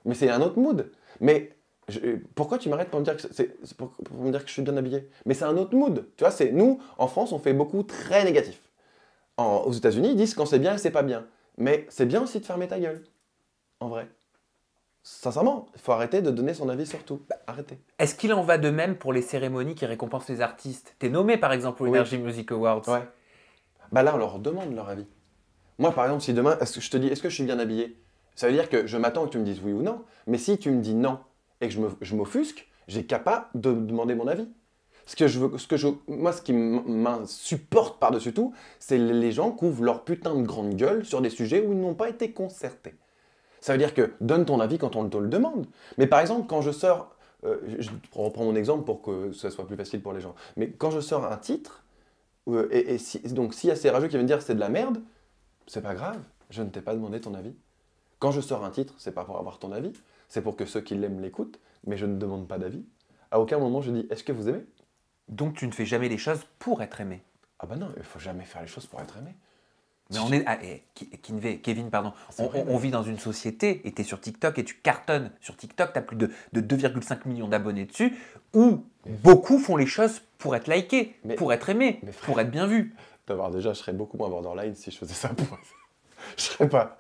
Mais c'est un autre mood. Mais pourquoi tu m'arrêtes pour me dire que pour me dire que je suis bien habillé? Mais c'est un autre mood. Tu vois, nous, en France, on fait beaucoup très négatif. Aux États-Unis, ils disent quand c'est bien et c'est pas bien. Mais c'est bien aussi de fermer ta gueule. En vrai. Sincèrement, il faut arrêter de donner son avis sur tout. Arrêtez. Est-ce qu'il en va de même pour les cérémonies qui récompensent les artistes? T'es nommé par exemple aux Energy Music Awards. Ouais. Bah là, on leur demande leur avis. Moi, par exemple, si demain, je te dis, est-ce que je suis bien habillé? Ça veut dire que je m'attends que tu me dises oui ou non. Mais si tu me dis non et que je m'offusque, j'ai capable de demander mon avis. Moi, ce qui m'insupporte par-dessus tout, c'est les gens qui ouvrent leur putain de grande gueule sur des sujets où ils n'ont pas été concertés. Ça veut dire que donne ton avis quand on te le demande. Mais par exemple, quand je sors, je reprends mon exemple pour que ça soit plus facile pour les gens, mais quand je sors un titre, donc s'il y a ces rageux qui viennent dire c'est de la merde, c'est pas grave, je ne t'ai pas demandé ton avis. Quand je sors un titre, c'est pas pour avoir ton avis, c'est pour que ceux qui l'aiment l'écoutent, mais je ne demande pas d'avis. À aucun moment je dis est-ce que vous aimez? Donc tu ne fais jamais les choses pour être aimé. Ah bah non, il faut jamais faire les choses pour être aimé. Mais on est. Kevin, pardon. On vit dans une société, et tu es sur TikTok et tu cartonnes sur TikTok, tu as plus de 2,5 millions d'abonnés dessus, où beaucoup font les choses pour être likés, pour être aimés, pour être bien vus. D'abord, déjà, je serais beaucoup moins borderline si je faisais ça pour. Je serais pas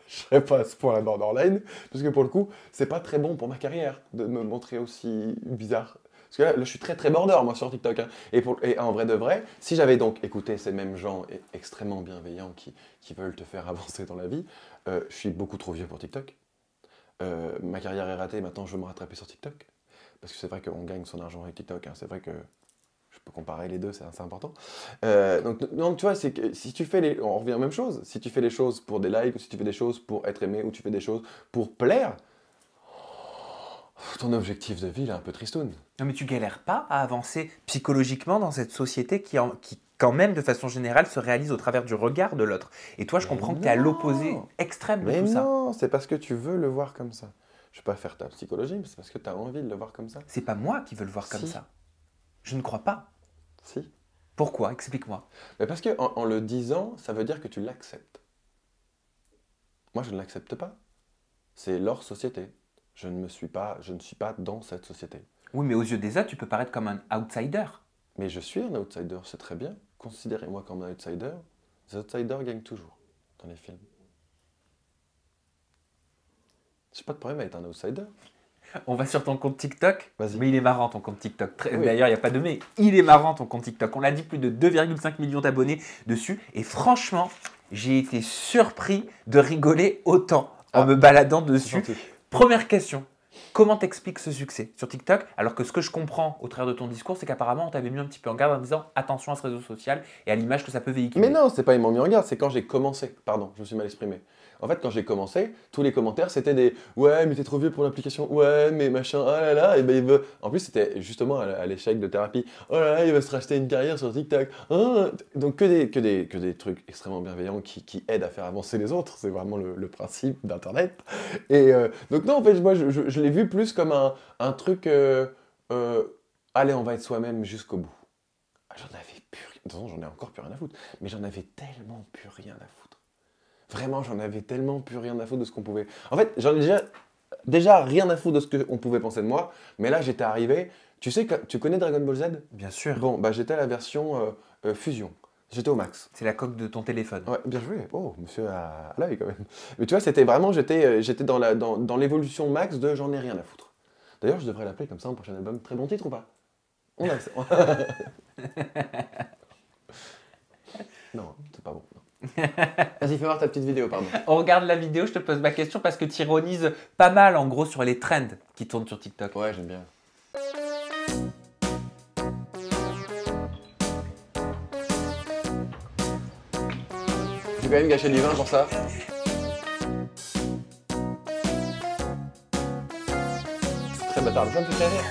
à ce point borderline, parce que pour le coup, c'est pas très bon pour ma carrière de me montrer aussi bizarre. Parce que là, je suis très très border, moi, sur TikTok. Hein. Et en vrai de vrai, si j'avais donc écouté ces mêmes gens extrêmement bienveillants qui veulent te faire avancer dans la vie, je suis beaucoup trop vieux pour TikTok. Ma carrière est ratée, maintenant je veux me rattraper sur TikTok. Parce que c'est vrai qu'on gagne son argent avec TikTok. Hein. C'est vrai que je peux comparer les deux, c'est assez important. Donc tu vois, c'est que si tu fais on revient à la même chose. Si tu fais les choses pour des likes, ou si tu fais des choses pour être aimé, ou tu fais des choses pour plaire, ton objectif de vie, il est un peu tristoun. Non, mais tu galères pas à avancer psychologiquement dans cette société qui, quand même, de façon générale, se réalise au travers du regard de l'autre. Et toi, je comprends que tu es à l'opposé extrême de tout ça. Mais non, c'est parce que tu veux le voir comme ça. Je ne vais pas faire ta psychologie, mais c'est parce que tu as envie de le voir comme ça. C'est pas moi qui veux le voir comme ça. Je ne crois pas. Si. Pourquoi? Explique-moi. Mais parce qu'en le disant, ça veut dire que tu l'acceptes. Moi, je ne l'accepte pas. C'est leur société. Je ne suis pas dans cette société. Oui, mais aux yeux des autres, tu peux paraître comme un outsider. Mais je suis un outsider, c'est très bien. Considérez-moi comme un outsider. Les outsiders gagnent toujours dans les films. J'ai pas de problème à être un outsider. On va sur ton compte TikTok. Vas-y. Mais il est marrant ton compte TikTok. Oui. D'ailleurs, il n'y a pas de mais. Il est marrant ton compte TikTok. On l'a dit, plus de 2,5 millions d'abonnés dessus. Et franchement, j'ai été surpris de rigoler autant en me baladant dessus. Première question. Comment t'expliques ce succès sur TikTok? Alors que ce que je comprends au travers de ton discours, c'est qu'apparemment, on t'avait mis un petit peu en garde en disant attention à ce réseau social et à l'image que ça peut véhiculer. Mais non, c'est pas ils m'ont mis en garde, c'est quand j'ai commencé. Pardon, je me suis mal exprimé. En fait, quand j'ai commencé, tous les commentaires c'était des ouais, mais t'es trop vieux pour l'application, ouais, mais machin, ah là là, et ben il veut. En plus, c'était justement à l'échec de thérapie, oh là là, il va se racheter une carrière sur TikTok. Ah. Donc, que des trucs extrêmement bienveillants qui aident à faire avancer les autres, c'est vraiment le principe d'Internet. Et donc, non, en fait, moi, je l'ai vu plus comme un truc, allez, on va être soi-même jusqu'au bout. J'en avais plus, de toute façon, j'en ai encore plus rien à foutre, mais j'en avais tellement plus rien à foutre. Vraiment, j'en avais tellement plus rien à foutre de ce qu'on pouvait... En fait, j'en ai déjà rien à foutre de ce qu'on pouvait penser de moi, mais là, j'étais arrivé... Tu sais, tu connais Dragon Ball Z? Bien sûr. Bon, bah j'étais à la version Fusion. J'étais au max. C'est la coque de ton téléphone. Ouais, bien joué. Oh, monsieur à l'œil quand même. Mais tu vois, c'était vraiment... J'étais dans l'évolution max de j'en ai rien à foutre. D'ailleurs, je devrais l'appeler comme ça en prochain album. Très bon titre ou pas? On a... Non, c'est pas bon. Vas-y, fais voir ta petite vidéo, pardon. On regarde la vidéo, je te pose ma question parce que tu ironises pas mal en gros sur les trends qui tournent sur TikTok. Ouais, j'aime bien. J'ai quand même gâché du vin pour ça. C'est très bâtard, ça me fait très rire.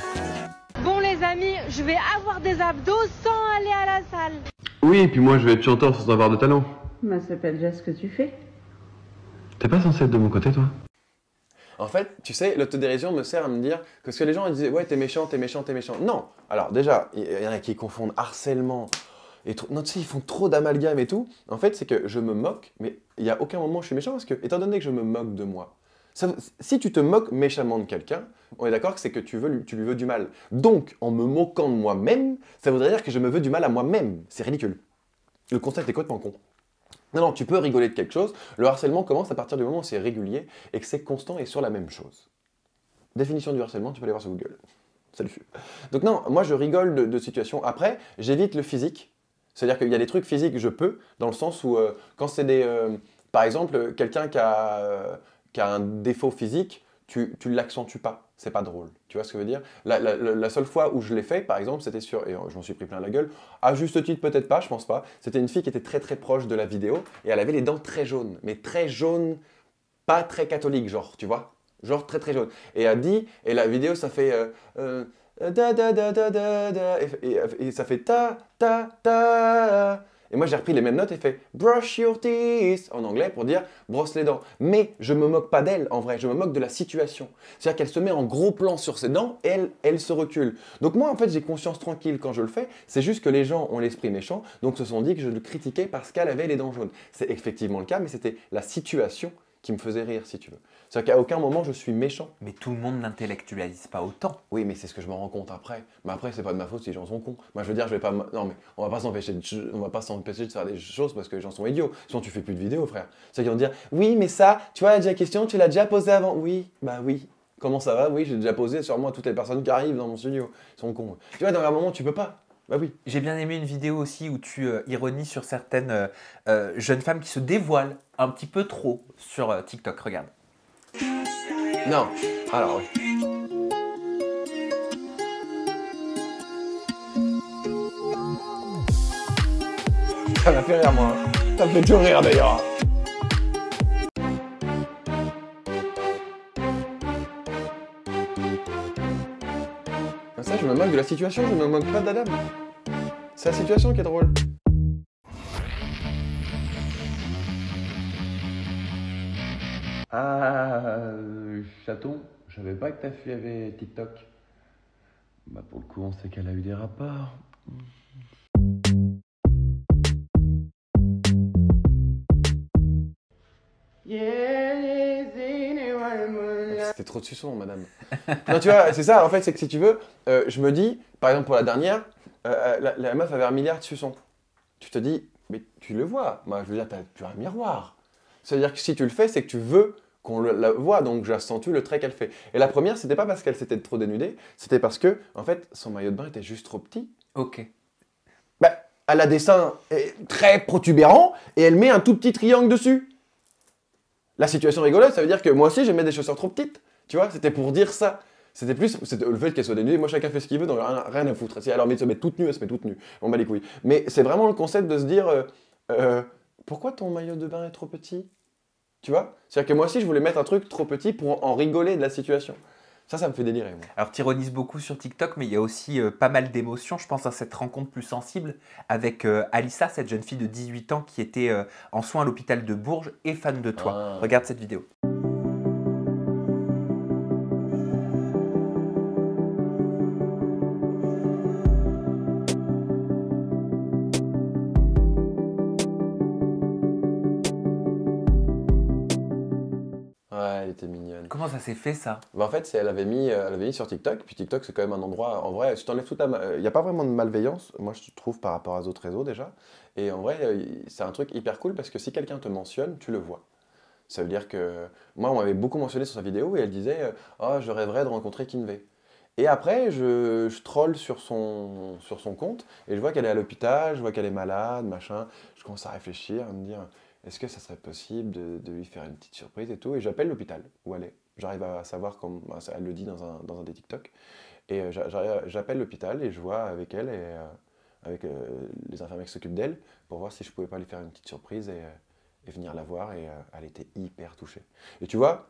Bon les amis, je vais avoir des abdos sans aller à la salle. Oui, et puis moi je vais être chanteur sans avoir de talent. Bah, c'est pas déjà ce que tu fais. T'es pas censé être de mon côté, toi? En fait, tu sais, l'autodérision me sert à me dire que ce que les gens disaient, ouais, t'es méchant, t'es méchant, t'es méchant. Non. Alors, déjà, il y en a qui confondent harcèlement et trop. Non, tu sais, ils font trop d'amalgame et tout. En fait, c'est que je me moque, mais il n'y a aucun moment où je suis méchant parce que, étant donné que je me moque de moi, si tu te moques méchamment de quelqu'un, on est d'accord que c'est que tu lui veux du mal. Donc, en me moquant de moi-même, ça voudrait dire que je me veux du mal à moi-même. C'est ridicule. Le concept est complètement con. Non, tu peux rigoler de quelque chose. Le harcèlement commence à partir du moment où c'est régulier et que c'est constant et sur la même chose. Définition du harcèlement, tu peux aller voir sur Google. Salut. Donc non, moi je rigole de situations. Après, j'évite le physique. C'est-à-dire qu'il y a des trucs physiques, je peux, dans le sens où quand c'est des... par exemple, quelqu'un qui a un défaut physique, tu l'accentues pas. C'est pas drôle. Tu vois ce que je veux dire? La seule fois où je l'ai fait, par exemple, c'était sur... Et je m'en suis pris plein la gueule. À juste titre, peut-être pas, je pense pas. C'était une fille qui était très très proche de la vidéo et elle avait les dents très jaunes. Mais très jaunes, pas très catholiques, genre, tu vois? Genre très très jaune. Et elle dit... Et la vidéo, ça fait... da da da da da da et ça fait ta ta ta. Et moi j'ai repris les mêmes notes et fait brush your teeth en anglais pour dire brosse les dents. Mais je me moque pas d'elle en vrai, je me moque de la situation. C'est-à-dire qu'elle se met en gros plan sur ses dents et elle se recule. Donc moi en fait j'ai conscience tranquille quand je le fais, c'est juste que les gens ont l'esprit méchant, donc se sont dit que je le critiquais parce qu'elle avait les dents jaunes. C'est effectivement le cas, mais c'était la situation qui me faisait rire si tu veux. C'est-à-dire qu'à aucun moment je suis méchant. Mais tout le monde n'intellectualise pas autant. Oui, mais c'est ce que je me rends compte après. Mais après, c'est pas de ma faute si les gens sont cons. Moi, je veux dire, je vais pas. Non, mais on va pas s'empêcher de faire des choses parce que les gens sont idiots. Sinon, tu fais plus de vidéos, frère. C'est qu'ils vont dire, oui, mais ça, tu vois, la question, tu l'as déjà posée avant. Oui, bah oui. Comment ça va? Oui, j'ai déjà posé sûrement à toutes les personnes qui arrivent dans mon studio. Ils sont cons. Tu vois, dans un moment, tu peux pas. Bah oui. J'ai bien aimé une vidéo aussi où tu ironies sur certaines jeunes femmes qui se dévoilent un petit peu trop sur TikTok. Regarde. Non. Alors, oui. Ça m'a fait rire, moi. Ça me fait toujours rire, d'ailleurs. Ça, je me moque de la situation, je me moque pas d'Adam. C'est la situation qui est drôle. Ah, chaton, je savais pas que ta fille avait TikTok. Bah pour le coup, on sait qu'elle a eu des rapports. C'était trop de suçon, madame. Non, tu vois, c'est ça, en fait, c'est que si tu veux, je me dis, par exemple pour la dernière, la meuf avait 1 milliard de suçons. Tu te dis, mais tu le vois, moi je veux dire, tu as un miroir. C'est-à-dire que si tu le fais, c'est que tu veux qu'on la voit, donc j'accentue le trait qu'elle fait. Et la première, c'était pas parce qu'elle s'était trop dénudée, c'était parce que, en fait, son maillot de bain était juste trop petit. Ok. Bah, elle a des seins très protubérants et elle met un tout petit triangle dessus. La situation rigolote, ça veut dire que moi aussi, j'aimais des chaussures trop petites. Tu vois, c'était pour dire ça. C'était plus le fait qu'elle soit dénudée. Moi, chacun fait ce qu'il veut, donc rien à foutre. Si elle a envie de se mettre toute nue, elle se met toute nue. On bat les couilles. Mais c'est vraiment le concept de se dire pourquoi ton maillot de bain est trop petit? Tu vois? C'est-à-dire que moi aussi, je voulais mettre un truc trop petit pour en rigoler de la situation. Ça me fait délirer, moi. Alors, tu ironises beaucoup sur TikTok, mais il y a aussi pas mal d'émotions. Je pense à cette rencontre plus sensible avec Alissa, cette jeune fille de 18 ans qui était en soins à l'hôpital de Bourges et fan de toi. Ah. Regarde cette vidéo. Ouais, elle était mignonne. Comment ça s'est fait, ça? Bah, en fait, elle avait mis sur TikTok, puis TikTok, c'est quand même un endroit, en vrai, si tu enlèves toute il n'y a pas vraiment de malveillance, moi je trouve, par rapport aux autres réseaux déjà. Et en vrai, c'est un truc hyper cool parce que si quelqu'un te mentionne, tu le vois. Ça veut dire que, moi, on m'avait beaucoup mentionné sur sa vidéo et elle disait oh, je rêverais de rencontrer Kinvey. Et après, je troll sur son compte et je vois qu'elle est à l'hôpital, je vois qu'elle est malade, machin. Je commence à réfléchir, à me dire est-ce que ça serait possible de lui faire une petite surprise et tout. Et j'appelle l'hôpital où elle est. J'arrive à savoir, comme elle le dit dans un des TikTok. Et j'appelle l'hôpital et je vois avec elle et avec les infirmiers qui s'occupent d'elle pour voir si je pouvais pas lui faire une petite surprise et venir la voir. Et elle était hyper touchée. Et tu vois,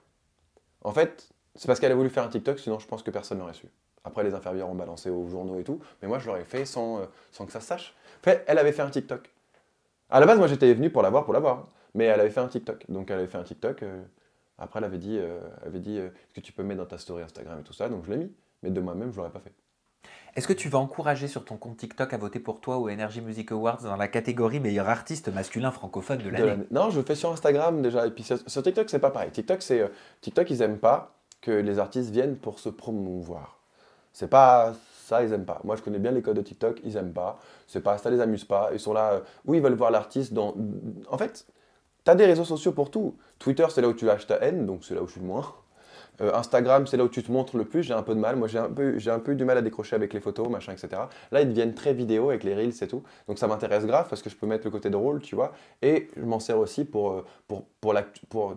en fait, c'est parce qu'elle a voulu faire un TikTok, sinon je pense que personne l'aurait su. Après, les infirmières ont balancé aux journaux et tout, mais moi je l'aurais fait sans que ça se sache. En fait, elle avait fait un TikTok. À la base, moi j'étais venu pour la voir, mais elle avait fait un TikTok. Donc elle avait fait un TikTok. Après, elle avait dit est-ce que tu peux mettre dans ta story Instagram et tout ça. Donc je l'ai mis, mais de moi-même, je l'aurais pas fait. Est-ce que tu vas encourager sur ton compte TikTok à voter pour toi au Energy Music Awards dans la catégorie meilleur artiste masculin francophone de l'année? Non, je le fais sur Instagram déjà. Et puis sur TikTok, c'est pas pareil. TikTok, ils aiment pas que les artistes viennent pour se promouvoir. C'est pas ça, ils aiment pas. Moi, je connais bien les codes de TikTok, ils aiment pas. C'est pas ça, les amuse pas. Ils sont là où ils veulent voir l'artiste dans. En fait, t'as des réseaux sociaux pour tout. Twitter, c'est là où tu lâches ta haine, donc c'est là où je suis le moins. Instagram, c'est là où tu te montres le plus. J'ai un peu de mal. Moi, j'ai un peu eu du mal à décrocher avec les photos, machin, etc. Là, ils deviennent très vidéo avec les reels et tout. Donc, ça m'intéresse grave parce que je peux mettre le côté drôle, tu vois. Et je m'en sers aussi pour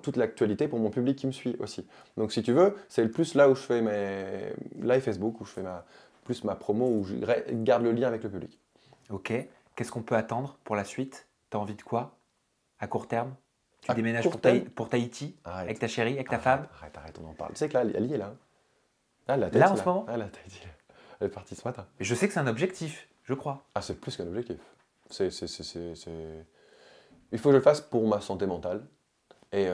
toute l'actualité, pour mon public qui me suit aussi. Donc, si tu veux, c'est le plus là où je fais mes live Facebook, où je fais plus ma promo, où je garde le lien avec le public. Ok. Qu'est-ce qu'on peut attendre pour la suite? T'as envie de quoi? À court terme? Tu déménages pour Tahiti? Arrête. Avec ta chérie, avec ta femme? Arrête, on en parle. Tu sais que là, elle y est là. Là, en ce moment? Ah, là, Tahiti. Elle est partie ce matin. Mais je sais que c'est un objectif, je crois. Ah, c'est plus qu'un objectif. Il faut que je le fasse pour ma santé mentale. Et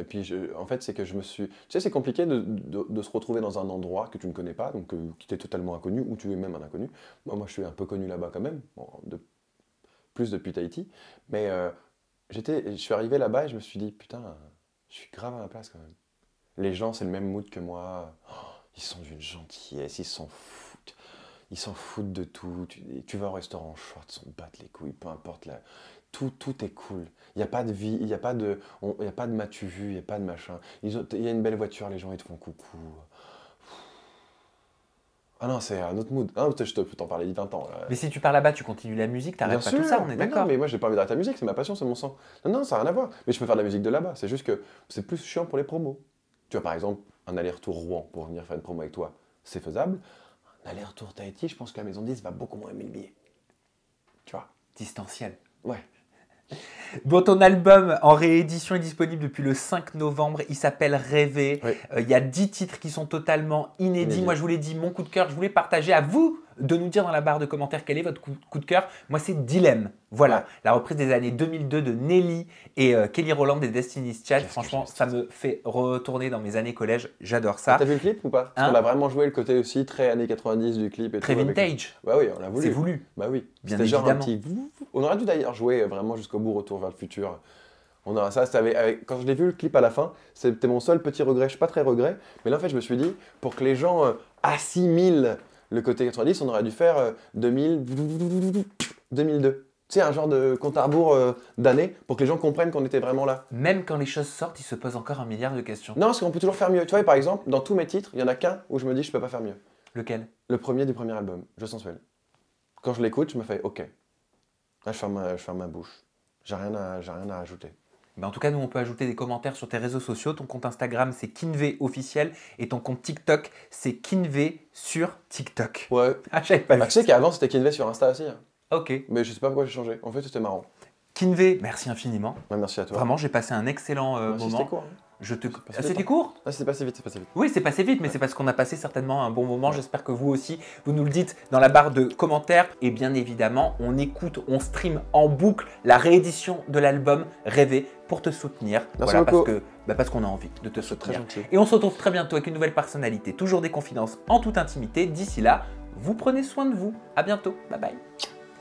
puis, en fait, c'est que je me suis... Tu sais, c'est compliqué de se retrouver dans un endroit que tu ne connais pas, donc qui t'est totalement inconnu, ou tu es même un inconnu. Moi, je suis un peu connu là-bas quand même, bon, plus depuis Tahiti. Mais je suis arrivé là-bas et je me suis dit, putain, je suis grave à ma place quand même. Les gens, c'est le même mood que moi. Oh, ils sont d'une gentillesse, ils s'en foutent. Ils s'en foutent de tout. Tu vas au restaurant short, ils s'en battent les couilles, peu importe. Tout est cool. Il n'y a pas de vie, il n'y a pas de m'as-tu vu, il n'y a pas de machin. Il y a une belle voiture, les gens ils te font coucou. Ah non, c'est un autre mood. Ah, je peux t'en parler 20 ans. Là. Mais si tu pars là-bas, tu continues la musique, t'arrêtes pas tout ça, on est d'accord. Non, mais moi j'ai pas envie d'arrêter la musique, c'est ma passion, c'est mon sang. Non, ça n'a rien à voir. Mais je peux faire de la musique de là-bas, c'est juste que c'est plus chiant pour les promos. Tu vois, par exemple, un aller-retour Rouen pour venir faire une promo avec toi, c'est faisable. Un aller-retour Tahiti, je pense que la maison 10 va beaucoup moins aimer le billet. Tu vois? Distanciel. Ouais. Bon, ton album en réédition est disponible depuis le 5 novembre. Il s'appelle Rêver. Oui. Il y a 10 titres qui sont totalement inédits. Moi, je vous l'ai dit, mon coup de cœur, je voulais partager à vous de nous dire dans la barre de commentaires quel est votre coup de cœur. Moi, c'est Dilemme. Voilà, Ouais. la reprise des années 2002 de Nelly et Kelly Rowland des Destiny's Child. Franchement, ça me fait retourner dans mes années collège. J'adore ça. T'as vu le clip ou pas? Parce qu'on a vraiment joué le côté aussi très années 90 du clip. Et Très tout, vintage. Bah oui, on l'a voulu. C'est voulu. Bah oui. Bien C'était genre un évidemment. petit... On aurait dû d'ailleurs jouer vraiment jusqu'au bout, Retour vers le futur. Ça, quand je l'ai vu le clip à la fin, c'était mon seul petit regret. Je suis pas très regret, mais là en fait je me suis dit, pour que les gens assimilent le côté 90, on aurait dû faire 2000, 2002. Tu sais, un genre de compte à rebours d'années pour que les gens comprennent qu'on était vraiment là. Même quand les choses sortent, il se pose encore 1 milliard de questions. Non, parce qu'on peut toujours faire mieux. Tu vois, par exemple, dans tous mes titres, il y en a qu'un où je me dis je peux pas faire mieux. Lequel? Le premier du premier album, Je sensuel. Quand je l'écoute, je me fais ok. Là, je ferme ma bouche. J'ai rien à ajouter. Ben, en tout cas, nous, on peut ajouter des commentaires sur tes réseaux sociaux. Ton compte Instagram, c'est Kinvé officiel. Et ton compte TikTok, c'est Kinvé sur TikTok. Ouais. Ah, j'avais pas Bah, vu. tu sais qu'avant, c'était Kinvé sur Insta aussi. Hein. Ok. Mais je sais pas pourquoi j'ai changé. En fait, c'était marrant. Kinvé, merci infiniment. Ouais, merci à toi. Vraiment, j'ai passé un excellent Merci, moment. c'était court. Hein. Ah, c'était court? Ah, c'est passé vite, c'est passé vite. Oui, c'est passé vite, mais c'est parce qu'on a passé certainement un bon moment. J'espère que vous aussi, vous nous le dites dans la barre de commentaires. Et bien évidemment, on écoute, on stream en boucle la réédition de l'album Rêver pour te soutenir. Merci Voilà, beaucoup. parce qu'on a envie de te Très soutenir. gentil. Et on se retrouve très bientôt avec une nouvelle personnalité. Toujours des confidences en toute intimité. D'ici là, vous prenez soin de vous. À bientôt. Bye bye.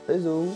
Bisous.